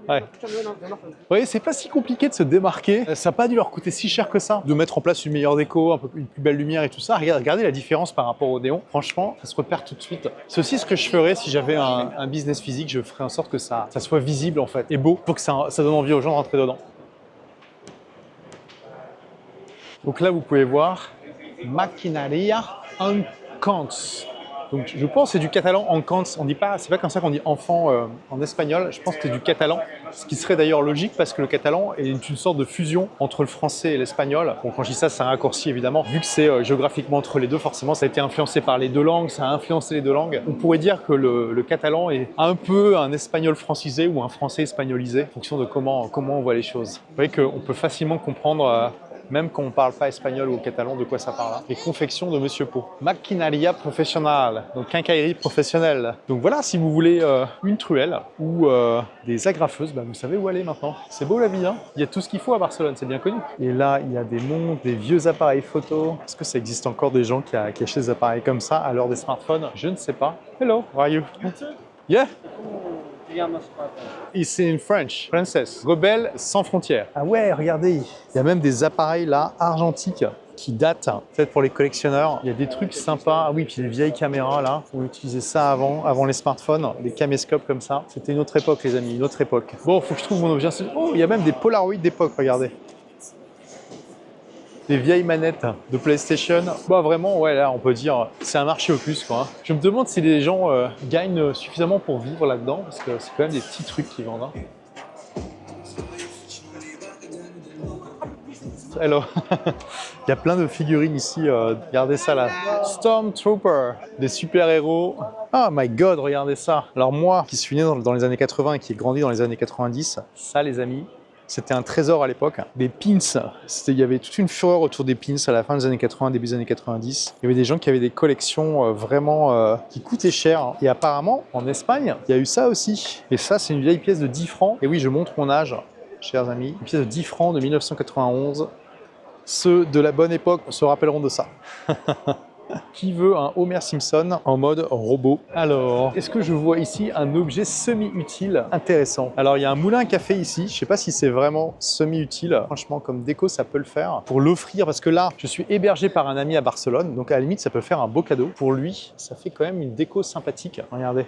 A: Ouais. Vous voyez, c'est pas si compliqué de se démarquer. Ça n'a pas dû leur coûter si cher que ça, de mettre en place une meilleure déco, une plus belle lumière et tout ça. Regardez la différence par rapport au néon. Franchement, ça se repère tout de suite. C'est aussi ce que je ferais si j'avais un business physique. Je ferais en sorte que ça soit visible en fait et beau pour que ça donne envie aux gens de rentrer dedans. Donc là, vous pouvez voir Maquinaria Encants. Donc je pense que c'est du catalan Encants. On dit pas, c'est pas comme ça qu'on dit enfant en espagnol. Je pense que c'est du catalan, ce qui serait d'ailleurs logique parce que le catalan est une sorte de fusion entre le français et l'espagnol. Bon, quand je dis ça, c'est un raccourci évidemment. Vu que c'est géographiquement entre les deux, forcément, ça a été influencé par les deux langues, ça a influencé les deux langues. On pourrait dire que le catalan est un peu un espagnol francisé ou un français espagnolisé, en fonction de comment on voit les choses. Vous voyez qu'on peut facilement comprendre même quand on parle pas espagnol ou catalan, de quoi ça parle. Hein. Les confections de Monsieur Pau. Maquinaria professionnelle, donc quincaillerie professionnelle. Donc voilà, si vous voulez une truelle ou des agrafeuses, bah, vous savez où aller maintenant. C'est beau la vie, hein. Il y a tout ce qu'il faut à Barcelone, c'est bien connu. Et là, il y a des montres, des vieux appareils photo. Est-ce que ça existe encore des gens qui achètent des appareils comme ça à l'heure des smartphones? Je ne sais pas. Hello, how are you? Yeah? It's in French, Princess. Rebelle sans frontières. Ah ouais, regardez, il y a même des appareils là, argentiques, qui datent, peut-être pour les collectionneurs. Il y a des trucs sympas. Ah oui, puis les vieilles caméras là, on utilisait ça avant les smartphones, les caméscopes comme ça. C'était une autre époque, les amis, une autre époque. Bon, faut que je trouve mon objet. Oh, il y a même des Polaroids d'époque, regardez. Des vieilles manettes de PlayStation. Bah vraiment, ouais, là, on peut dire, c'est un marché au plus, quoi. Je me demande si les gens gagnent suffisamment pour vivre là-dedans, parce que c'est quand même des petits trucs qu'ils vendent. Hein. Hello. Il y a plein de figurines ici. Regardez ça là. Stormtrooper, des super-héros. Oh my god, regardez ça. Alors moi, qui suis né dans les années 80 et qui ai grandi dans les années 90, ça les amis, c'était un trésor à l'époque. Des pins, il y avait toute une fureur autour des pins à la fin des années 80, début des années 90. Il y avait des gens qui avaient des collections vraiment qui coûtaient cher. Et apparemment, en Espagne, il y a eu ça aussi. Et ça, c'est une vieille pièce de 10 francs. Et oui, je montre mon âge, chers amis. Une pièce de 10 francs de 1991. Ceux de la bonne époque se rappelleront de ça. Qui veut un Homer Simpson en mode robot? Alors, est-ce que je vois ici un objet semi-utile intéressant? Alors, il y a un moulin à café ici. Je ne sais pas si c'est vraiment semi-utile. Franchement, comme déco, ça peut le faire. Pour l'offrir, parce que là, je suis hébergé par un ami à Barcelone. Donc, à la limite, ça peut faire un beau cadeau. Pour lui, ça fait quand même une déco sympathique. Regardez.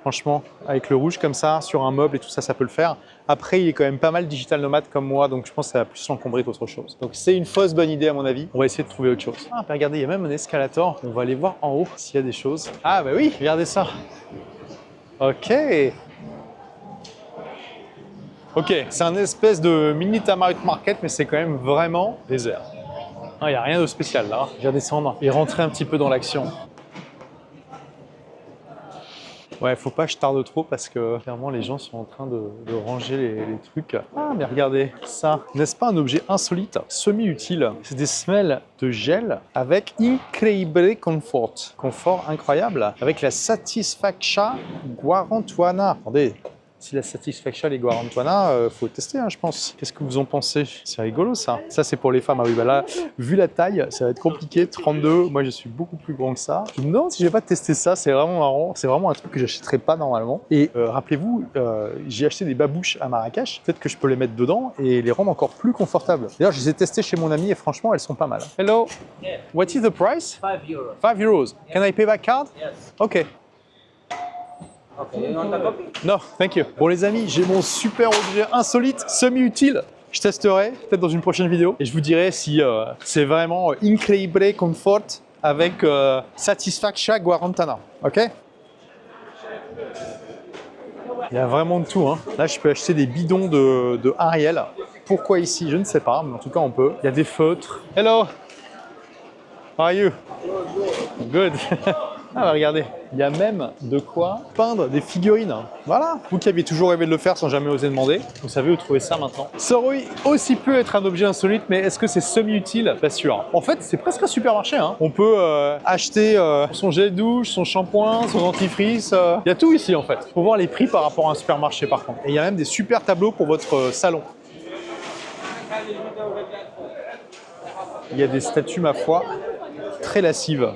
A: Franchement, avec le rouge comme ça, sur un meuble et tout ça, ça peut le faire. Après, il est quand même pas mal digital nomade comme moi, donc je pense que ça va plus l'encombrer qu'autre chose. Donc c'est une fausse bonne idée à mon avis. On va essayer de trouver autre chose. Ah, bah regardez, il y a même un escalator. On va aller voir en haut s'il y a des choses. Ah bah oui, regardez ça. Ok. Ok, c'est un espèce de mini Tamarind Market, mais c'est quand même vraiment désert. Il n'y a rien de spécial là. Je vais descendre et rentrer un petit peu dans l'action. Ouais, faut pas que je tarde trop parce que clairement les gens sont en train de ranger les trucs. Ah, mais regardez ça. N'est-ce pas un objet insolite, semi-utile? C'est des semelles de gel avec Increíble Confort. Confort incroyable avec la Satisfactia Guarantuana. Attendez. Si la Satisfaction et Guarantuana, faut tester, hein, je pense. Qu'est-ce que vous en pensez? C'est rigolo, ça. Ça, c'est pour les femmes. Ah oui, bah là, vu la taille, ça va être compliqué. 32, moi, je suis beaucoup plus grand que ça. Je me demande si je vais pas tester ça. C'est vraiment marrant. C'est vraiment un truc que j'achèterais pas normalement. Et rappelez-vous, j'ai acheté des babouches à Marrakech. Peut-être que je peux les mettre dedans et les rendre encore plus confortables. D'ailleurs, je les ai testées chez mon ami et franchement, elles sont pas mal. Hello.
J: Yeah.
A: What is the price?
J: 5 euros.
A: 5 euros. Can I pay by card?
J: Yes.
A: Okay.
J: Okay, you want a copy?
A: Non, thank you. Bon les amis, j'ai mon super objet insolite, semi-utile. Je testerai peut-être dans une prochaine vidéo et je vous dirai si c'est vraiment Increíble Confort avec Satisfactia Guarantana. Ok? Il y a vraiment de tout. Hein. Là, je peux acheter des bidons de Ariel. Pourquoi ici? Je ne sais pas, mais en tout cas, on peut. Il y a des feutres. Hello! How are you? Good. Ah bah regardez, il y a même de quoi peindre des figurines. Voilà, vous qui aviez toujours rêvé de le faire sans jamais oser demander, vous savez où trouver ça maintenant. Ça aurait aussi pu être un objet insolite, mais est-ce que c'est semi-utile? Pas sûr. En fait, c'est presque un supermarché. Hein. On peut acheter son gel douche, son shampoing, son dentifrice. Il y a tout ici en fait. Faut voir les prix par rapport à un supermarché par contre. Et il y a même des super tableaux pour votre salon. Il y a des statues, ma foi, très lascives.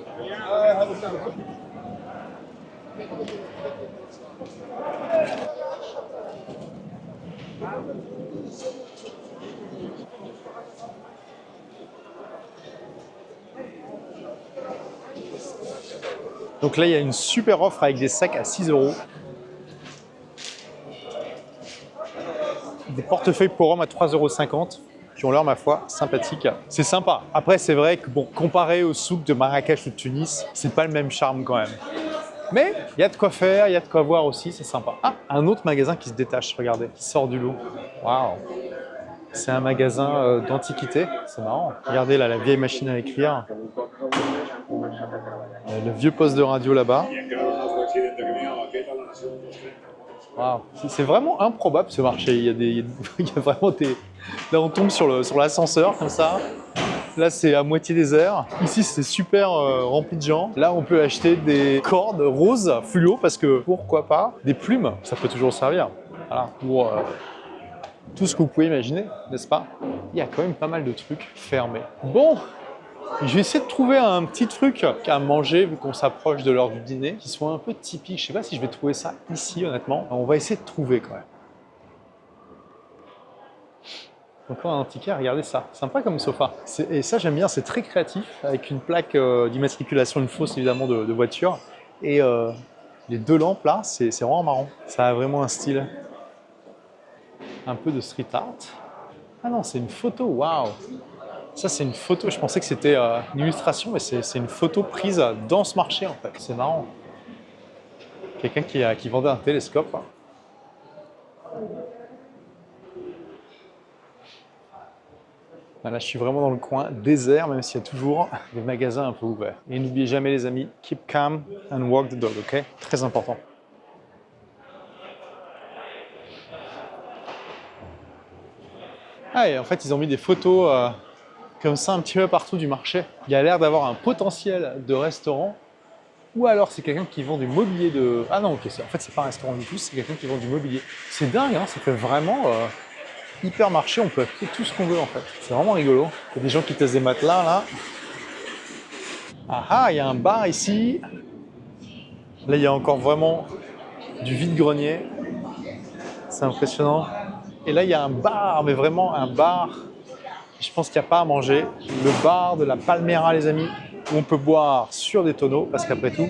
A: Donc là, il y a une super offre avec des sacs à 6 €. Des portefeuilles pour hommes à 3,50 € qui ont l'air, ma foi, sympathiques. C'est sympa. Après, c'est vrai que, bon, comparé au souk de Marrakech ou de Tunis, c'est pas le même charme quand même. Mais il y a de quoi faire, il y a de quoi voir aussi, c'est sympa. Ah, un autre magasin qui se détache, regardez, qui sort du lot. Waouh! C'est un magasin d'antiquité, c'est marrant. Regardez là, la vieille machine à écrire. Le vieux poste de radio là-bas. Wow. C'est vraiment improbable ce marché. Il y a vraiment des... Là, on tombe sur l'ascenseur comme ça. Là, c'est à moitié désert. Ici, c'est super rempli de gens. Là, on peut acheter des cordes roses fluo parce que, pourquoi pas, des plumes, ça peut toujours servir. Voilà, pour tout ce que vous pouvez imaginer, n'est-ce pas? Il y a quand même pas mal de trucs fermés. Bon, je vais essayer de trouver un petit truc à manger, vu qu'on s'approche de l'heure du dîner, qui soit un peu typique. Je sais pas si je vais trouver ça ici, honnêtement. On va essayer de trouver quand même. Encore un ticket, regardez ça, sympa comme sofa. Et ça j'aime bien, c'est très créatif, avec une plaque d'immatriculation, une fausse évidemment de voiture. Et les deux lampes là, c'est vraiment marrant. Ça a vraiment un style, un peu de street art. Ah non, c'est une photo, waouh! Ça c'est une photo, je pensais que c'était une illustration, mais c'est une photo prise dans ce marché en fait, c'est marrant. Quelqu'un qui vendait un télescope. Là, je suis vraiment dans le coin désert, même s'il y a toujours des magasins un peu ouverts. Et n'oubliez jamais, les amis, keep calm and walk the dog, ok? Très important. Ah, et en fait, ils ont mis des photos comme ça un petit peu partout du marché. Il y a l'air d'avoir un potentiel de restaurant. Ou alors, c'est quelqu'un qui vend du mobilier de... Ah non, ok, en fait, c'est pas un restaurant du tout, c'est quelqu'un qui vend du mobilier. C'est dingue, hein, ça fait vraiment... hypermarché, on peut acheter tout ce qu'on veut en fait. C'est vraiment rigolo. Il y a des gens qui testent des matelas là. Ah ah, il y a un bar ici. Là, il y a encore vraiment du vide-grenier. C'est impressionnant. Et là, il y a un bar, mais vraiment un bar. Je pense qu'il n'y a pas à manger. Le bar de la Palmera, les amis, où on peut boire sur des tonneaux, parce qu'après tout,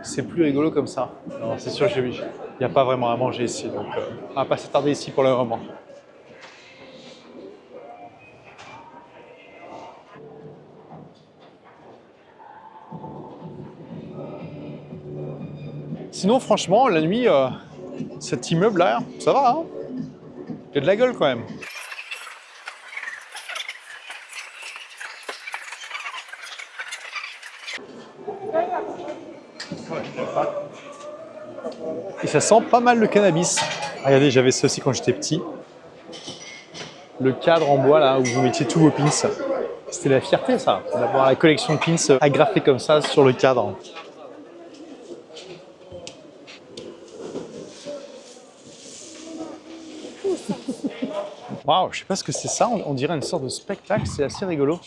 A: c'est plus rigolo comme ça. C'est sûr qu'il n'y a pas vraiment à manger ici, donc on va pas s'attarder ici pour le moment. Sinon, franchement, la nuit, cet immeuble-là, ça va, hein? Il y a de la gueule quand même. Et ça sent pas mal le cannabis. Regardez, j'avais ça aussi quand j'étais petit. Le cadre en bois, là, où vous mettiez tous vos pins. C'était la fierté, ça, d'avoir la collection de pins agrafée comme ça sur le cadre. Waouh, je sais pas ce que c'est ça, on dirait une sorte de spectacle, c'est assez rigolo.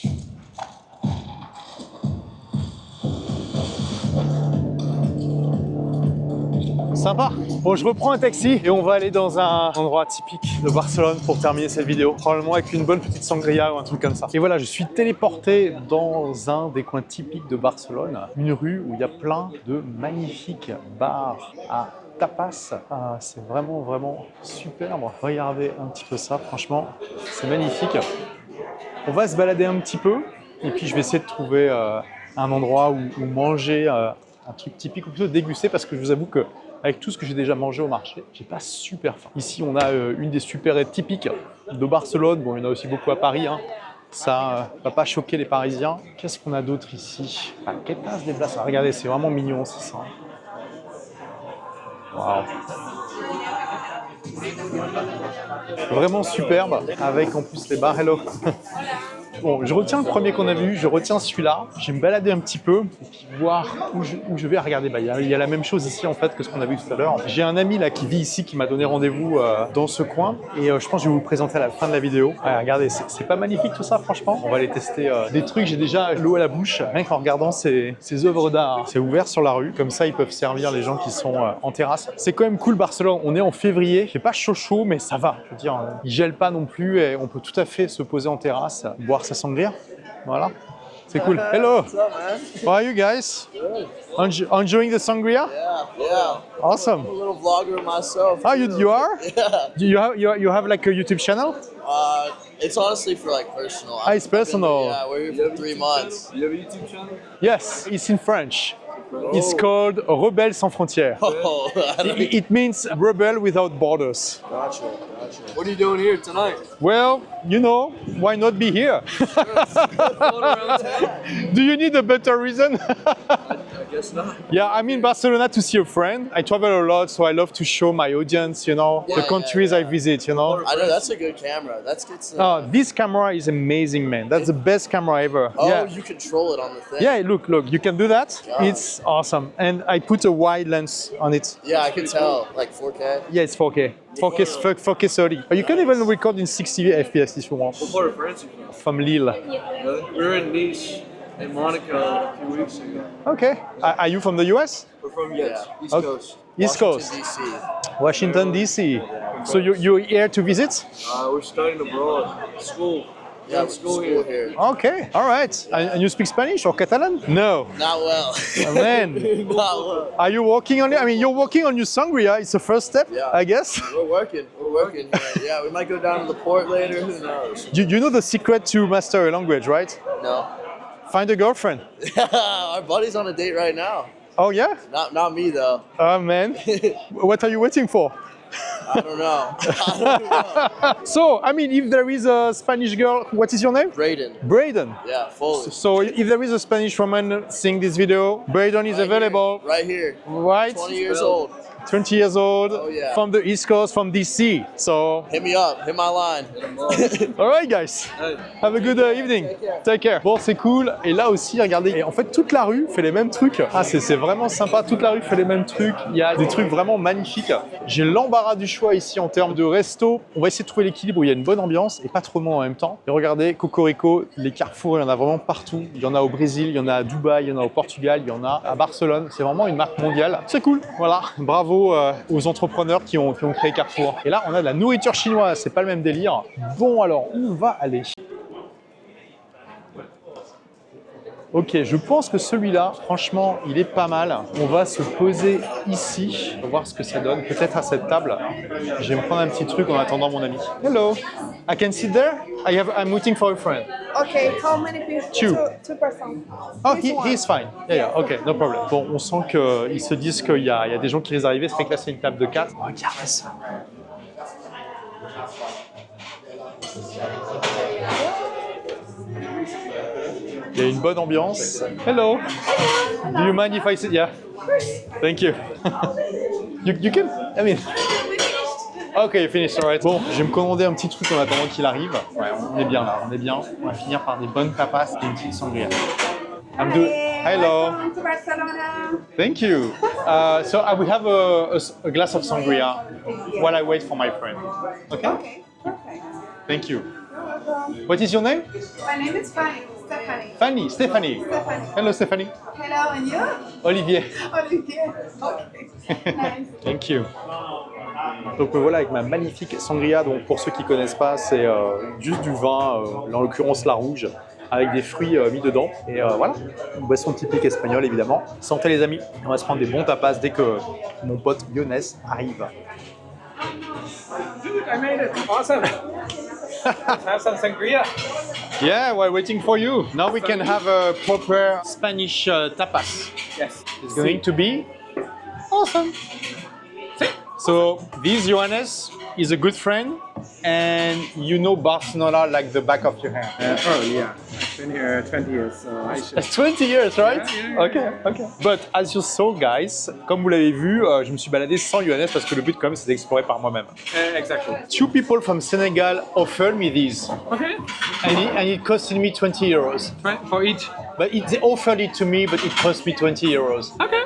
A: Sympa. Bon, je reprends un taxi et on va aller dans un endroit typique de Barcelone pour terminer cette vidéo. Probablement avec une bonne petite sangria ou un truc comme ça. Et voilà, je suis téléporté dans un des coins typiques de Barcelone. Une rue où il y a plein de magnifiques bars à tapas. Ah, c'est vraiment, vraiment superbe. Regardez un petit peu ça, franchement, c'est magnifique. On va se balader un petit peu et puis je vais essayer de trouver un endroit où manger un truc typique ou plutôt déguster parce que je vous avoue que avec tout ce que j'ai déjà mangé au marché, j'ai pas super faim. Ici, on a une des supérettes typiques de Barcelone. Bon, il y en a aussi beaucoup à Paris, hein. Ça va pas choquer les Parisiens. Qu'est-ce qu'on a d'autre ici? Quelle place des places? Regardez, c'est vraiment mignon aussi ça. Waouh. Vraiment superbe, avec en plus les bars Hello. Bon, je retiens le premier qu'on a vu, je retiens celui-là. Je vais me balader un petit peu et puis voir où je vais regarder. Bah, il y a la même chose ici en fait que ce qu'on a vu tout à l'heure. J'ai un ami là qui vit ici qui m'a donné rendez-vous dans ce coin et je pense que je vais vous le présenter à la fin de la vidéo. Ouais, regardez, c'est pas magnifique tout ça franchement. On va aller tester des trucs, j'ai déjà l'eau à la bouche rien qu'en regardant ces œuvres d'art. C'est ouvert sur la rue, comme ça ils peuvent servir les gens qui sont en terrasse. C'est quand même cool Barcelone, on est en février, c'est pas chaud mais ça va. Je veux dire, il gèle pas non plus et on peut tout à fait se poser en terrasse, boire sa sangria. Voilà, c'est cool. Hello.
H: What's up, man?
A: How are you guys? Enjoying the sangria?
H: Yeah.
A: Awesome.
H: I'm a little vlogger myself.
A: Ah, you are?
H: Yeah.
A: You have like a YouTube channel?
H: It's honestly for like personal.
A: Ah, it's personal.
H: Yeah, we're here for 3 months.
I: You have a YouTube channel?
A: Yes, it's in French. It's called Rebelles sans frontières.
H: Oh, I don't
A: It means rebel without borders.
H: Gotcha. What are you doing here tonight?
A: Well, you know, why not be here?
H: Going around town.
A: Do you need a better reason?
H: I guess not.
A: Yeah, I'm in Barcelona to see a friend. I travel a lot, so I love to show my audience, you know, the
H: Yeah,
A: countries
H: yeah.
A: I visit, you know.
H: I know that's a good camera. That's good.
A: Oh, this camera is amazing, man. That's the best camera ever.
H: Oh,
A: Yeah.
H: you control it on the thing.
A: Yeah, look, you can do that.
H: God.
A: It's awesome. And I put a wide lens on it.
H: Yeah, I can tell. Like 4K.
A: Yeah, it's 4K. 4K 30. You can even record in 60 FPS if you want.
H: What part of France are you
A: From Lille.
H: from? Really? We were in Nice and Monaco a few weeks ago.
A: Okay. Are you from the US?
H: We're from East
A: Okay.
H: Coast.
A: East Coast.
H: DC.
A: Washington, D.C. So you're here to visit?
H: We're studying abroad. School. Yeah, school here.
A: Okay, all right. And you speak Spanish or Catalan? No.
H: Not well.
A: Oh, man.
H: Not well.
A: Are you working on it? I mean, you're working on your sangria. It's the first step,
H: Yeah.
A: I guess.
H: We're working. We're working. Yeah, we might go down to the port later. Who knows?
A: You know the secret to master a language, right?
H: No.
A: Find a girlfriend.
H: Our buddy's on a date right now.
A: Oh, yeah?
H: Not me though.
A: Oh, man. What are you waiting for?
H: I don't know. I don't know.
A: So, I mean, if there is a Spanish girl, what is your name?
H: Braden.
A: Braden.
H: Yeah, fully.
A: So, if there is a Spanish woman seeing this video, Braden is
H: Right
A: available.
H: here, right here.
A: Right?
H: 20 years old.
A: 20 years old,
H: Oh, yeah.
A: from the East Coast, from DC. So,
H: Hit me up. Hit my line.
A: all right, guys. Have a good evening. Take care. Bon, c'est cool. Et là aussi, regardez. Et en fait, toute la rue fait les mêmes trucs. Ah, c'est vraiment sympa. Toute la rue fait les mêmes trucs. Il y a des trucs vraiment magnifiques. J'ai l'embarras du choix ici en termes de resto. On va essayer de trouver l'équilibre où il y a une bonne ambiance et pas trop de monde en même temps. Et regardez, Cocorico, les carrefours, il y en a vraiment partout. Il y en a au Brésil, il y en a à Dubaï, il y en a au Portugal, il y en a à Barcelone. C'est vraiment une marque mondiale. C'est cool. Voilà. Bravo aux entrepreneurs qui ont créé Carrefour. Et là, on a de la nourriture chinoise. C'est pas le même délire. Bon, alors, où on va aller? Ok, je pense que celui-là, franchement, il est pas mal. On va se poser ici, on va voir ce que ça donne, peut-être à cette table. Je vais me prendre un petit truc en attendant mon ami. Hello, I can sit there? I'm waiting for a friend.
E: Okay, how many people?
A: Two.
E: Two person.
A: Oh,
E: This one.
A: he's fine. Yeah, ok, no problem. Bon, on sent qu'ils se disent qu'il y a des gens qui les arrivent, c'est vrai que là c'est une table de 4. Regardez ça. Il y a une bonne ambiance. Hello. Do you mind if I sit? Yeah. Thank you. you can. I mean. Ok, finish, alright. Bon, je vais me commander un petit truc en attendant qu'il arrive. Ouais, on est bien là, on est bien. On va finir par des bonnes tapas et une petite sangria. Hello.
E: Welcome to Barcelona.
A: Thank you. So we have a glass of sangria while I wait for my friend. Okay?
E: Okay, perfect.
A: Thank you.
E: You're welcome.
A: What is your name?
E: My name is Stephanie.
A: Stephanie.
E: Stephanie.
A: Hello, Stephanie.
E: Hello, and you?
A: Olivier.
E: Olivier. Okay. Nice.
A: Thank you. Donc voilà, avec ma magnifique sangria. Donc pour ceux qui connaissent pas, c'est juste du vin, en l'occurrence la rouge, avec des fruits mis dedans. Et voilà, une boisson typique espagnole évidemment. Santé les amis. On va se prendre des bons tapas dès que mon pote Younes arrive.
C: Dude, I made it. Awesome. Let's have some sangria.
A: Yeah, we're waiting for you. Now we can have a proper Spanish tapas.
C: Yes.
A: It's going to be awesome. So this Johannes is a good friend, and you know Barcelona like the back of your hand.
C: Oh yeah, I've been here 20 years, so I should.
A: That's 20 years, right?
C: Yeah.
A: Okay. But as you saw, guys, comme vous l'avez vu, je me suis baladé sans Johannes parce que le but quand même c'est d'explorer par moi-même.
C: Exactly.
A: Two people from Senegal offered me this,
C: Okay.
A: and it costed me 20 euros.
C: For each.
A: But they offered it to me, but it cost me 20 euros.
C: Okay.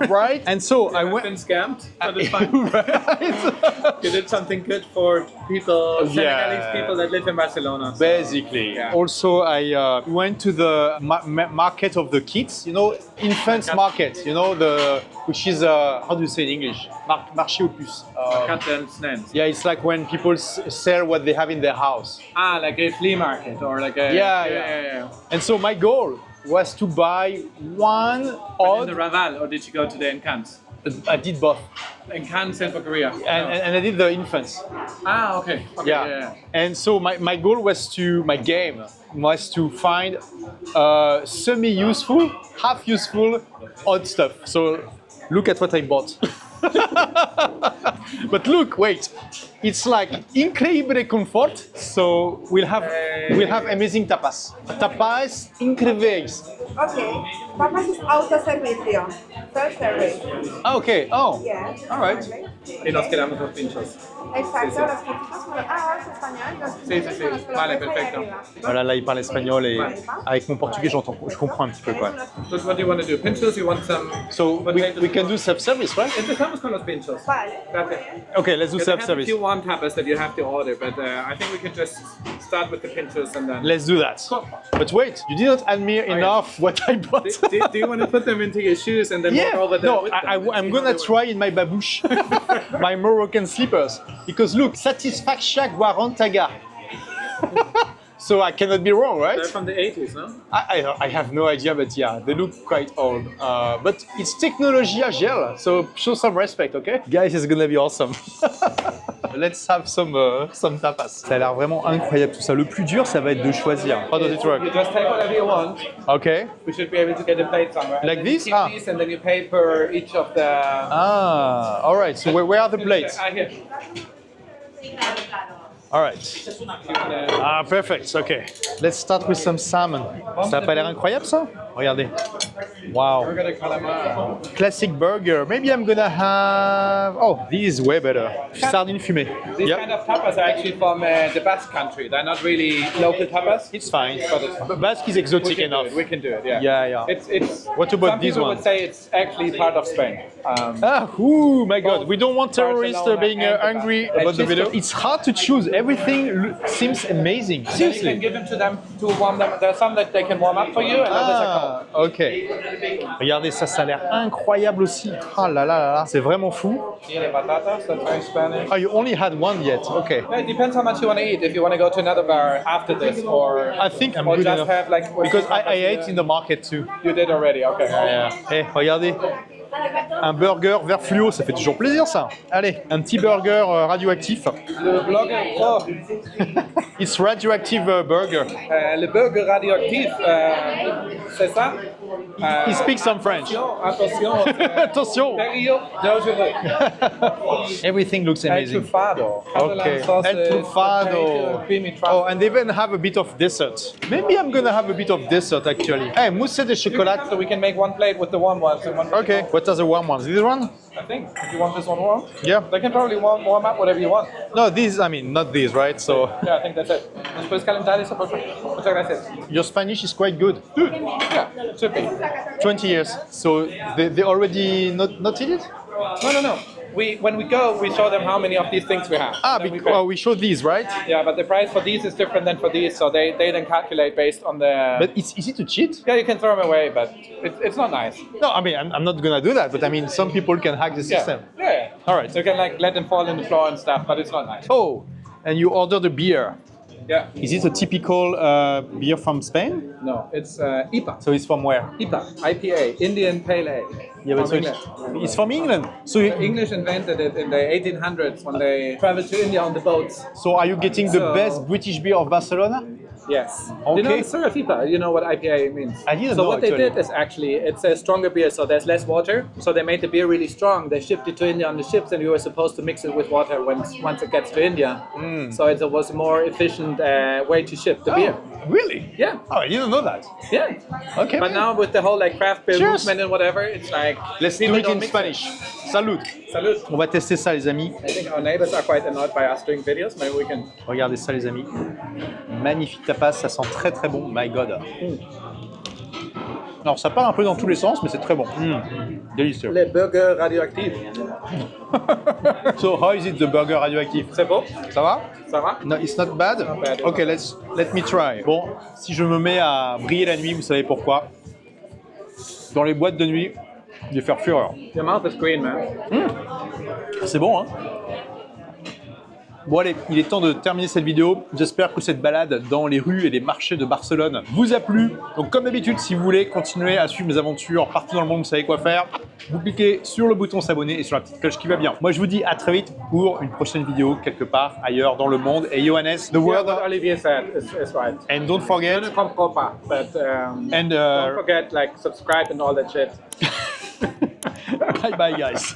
A: Right? And so I
C: I've
A: went.
C: been scammed, but it's fine.
A: Right.
C: You did something good for people, Senegalese people that live in Barcelona. So.
A: Basically.
C: Yeah.
A: Also, I went to the market of the kids, you know, infants market, you know, which is, how do you say in English? Marché aux puces.
C: Cut and snails.
A: Yeah, it's like when people sell what they have in their house.
C: Ah, like a flea market or like a.
A: Yeah. And so my goal was to buy one
C: But in the
A: odd.
C: Raval, or did you go to the Encans?
A: I did both.
C: Encans and for Korea.
A: And I did the infants.
C: Ah, okay.
A: Yeah. And so my goal was my game was to find semi-useful, half-useful, odd stuff. So look at what I bought. But look, wait. It's like increíble confort. So we'll have amazing tapas. Tapas incríveis.
E: Okay. Papas is autoservicio. Self-service.
A: Ah, ok. Oh.
E: Yes.
A: All right.
J: Y nos quedamos los pinchos.
E: Exacto, los pinchitos con los... Ah, es español. Los
J: Sí, sí, sí.
E: pinchitos con los
J: Vale,
E: colores
J: perfecto.
E: ahí arriba.
A: Voilà, là, il parle espagnol et avec mon portugais, je comprends un petit peu quoi.
J: So what do you want to do? Pinchos? You want some?
A: So we can do self-service, right?
J: Empezamos con los pinchos.
E: Vale.
J: Gracias.
A: Okay, let's do
J: Because I have a
A: self-service.
J: few warm tapas that you have to order, but I think we can just start with the pinchos and then.
A: Let's do that. But wait, you didn't admire enough what I bought.
J: Do you want to put them into your shoes and then walk
A: Yeah,
J: over there
A: no,
J: with them?
A: I'm gonna try in my babouche, my Moroccan slippers, because look, Satisfaction Guarantaga. So I cannot be wrong, right?
J: They're from the 80s, no?
A: I have no idea, but yeah, they look quite old. But it's Technologia Gel, so show some respect, okay? Guys, it's gonna be awesome. Let's have some tapas. Ça a l'air vraiment incroyable tout ça. Le plus dur, ça va être de choisir. How does it work?
J: You just take whatever you want.
A: Okay.
J: We should be able to get a plate somewhere.
A: Like
J: And then
A: this?
J: you keep
A: Ah.
J: these and then you pay per each of the...
A: Ah, all right. So where are the plates?
J: Here.
A: All right. Ah, perfect. Okay. Let's start with some salmon. Ça a pas l'air incroyable, ça? Regardez. Wow.
J: We're gonna calamar.
A: Classic burger. Maybe I'm gonna have... Oh, this is way better. Sardine fumée.
J: These kind of tapas are actually from the Basque country. They're not really local tapas.
A: It's fine.
J: But it's fine.
A: But Basque is
J: We
A: exotic
J: can do
A: enough.
J: it. We can do it. Yeah.
A: Yeah, yeah.
J: It's.
A: What about
J: some
A: this
J: people
A: one?
J: would say it's actually part of Spain.
A: Ah, ooh, my God. We don't want terrorists
J: Barcelona
A: being
J: and
A: angry
J: and
A: about the
J: Chisco.
A: video. It's hard to choose. Everything seems amazing.
J: Then you can
A: Seriously.
J: give them to them to warm them. There are some that they can warm up for you, and others are
A: Ah, ok. Regardez ça, ça a l'air incroyable aussi. Ah là là là là, c'est vraiment fou.
J: cold. Chile batatas, that's very Spanish.
A: Ah, you only had one yet. Okay.
J: Yeah, it depends how much you want to eat. If you want to go to another bar after this, or
A: I think I'm
J: or
A: good
J: just
A: enough.
J: have like
A: Because I ate in the market too.
J: You did already. Okay.
A: Yeah. Eh, regardez. Un burger vert fluo, ça fait toujours plaisir ça. Allez, un petit burger radioactif.
J: Le blogger pro,
A: It's radioactive burger.
J: le burger radioactif, c'est ça?
A: He speaks some French.
J: Attention,
A: Attention.
J: Perio, dangereux.
A: Everything looks
J: El
A: amazing.
J: trufado.
A: Okay.
J: Sausage,
A: El trufado.
J: potato, creamy truffle.
A: Oh, and they even have a bit of dessert. Maybe I'm gonna have a bit of dessert actually. Hey, mousse de chocolat.
J: So we can make one plate with the warm ones and one.
A: Okay. What are the warm ones? This one?
J: I think. If you want this one warm,
A: Yeah.
J: they can probably warm up whatever you want.
A: No, these. I mean, not these, right? So
J: Yeah, I think that's it. ¿Nos puedes calentar eso, por favor? Muchas gracias.
A: your Spanish is quite good.
J: Yeah, super.
A: 20 years. So they already not eat it?
J: No. When we go, we show them how many of these things we have.
A: Ah,
J: Then we
A: because
J: pay.
A: we show these, right?
J: Yeah, but the price for these is different than for these, so they then calculate based on the.
A: But it's easy to cheat.
J: Yeah, you can throw them away, but it's not nice.
A: No, I mean I'm not gonna do that. But I mean some people can hack the system.
J: Yeah.
A: All right.
J: So you can like let them fall in the floor and stuff, but it's not nice.
A: Oh, and you ordered a beer.
J: Yeah.
A: Is it a typical beer from Spain?
J: No, it's IPA.
A: So it's from where?
J: IPA, IPA, Indian Pale Ale.
A: Yeah, but
J: From
A: so
J: England.
A: it's from England. So
J: The English invented it in the 1800s when they traveled to India on the boats.
A: so are you getting the
J: So-
A: best British beer of Barcelona?
J: Yes.
A: Okay.
J: You know, instead of IPA, you know what IPA means.
A: I didn't
J: so
A: know,
J: what they
A: actually.
J: did is actually, it's a stronger beer, so there's less water. So they made the beer really strong. They shipped it to India on the ships, and you were supposed to mix it with water once it gets to India. So it was a more efficient way to ship the beer.
A: Oh, really?
J: Yeah,
A: Oh, I didn't know that.
J: yeah.
A: Okay.
J: But now with the whole like craft beer
A: Cheers.
J: movement and whatever, it's like
A: Let's do
J: people
A: it
J: don't
A: in
J: mix
A: Spanish. Salud.
J: Salud.
A: On va tester ça, les amis.
J: I think our neighbors are quite annoyed by us doing videos. Maybe we can.
A: Regardez ça, les amis. Magnifique tapas, ça sent très très bon. My God. Alors, ça part un peu dans tous les sens, mais c'est très bon. Délicieux.
J: Les burgers radioactifs.
A: So, how is it the burger radioactif?
J: C'est bon?
A: Ça va?
J: Ça va?
A: No, it's not bad.
J: Not bad.
A: Ok, let me try. Bon, si je me mets à briller la nuit, vous savez pourquoi? Dans les boîtes de nuit, je vais faire fureur.
J: Your mouth is green, man.
A: C'est bon, hein? Bon allez, il est temps de terminer cette vidéo. J'espère que cette balade dans les rues et les marchés de Barcelone vous a plu. Donc comme d'habitude, si vous voulez continuer à suivre mes aventures partout dans le monde, vous savez quoi faire. Vous cliquez sur le bouton s'abonner et sur la petite cloche qui va bien. Moi je vous dis à très vite pour une prochaine vidéo quelque part ailleurs dans le monde. Et Johannes, the
J: Yeah,
A: word.
J: what Olivier said is right.
A: And don't forget.
J: Je ne comprends pas, but
A: And
J: don't forget like subscribe and all that shit.
A: bye bye guys.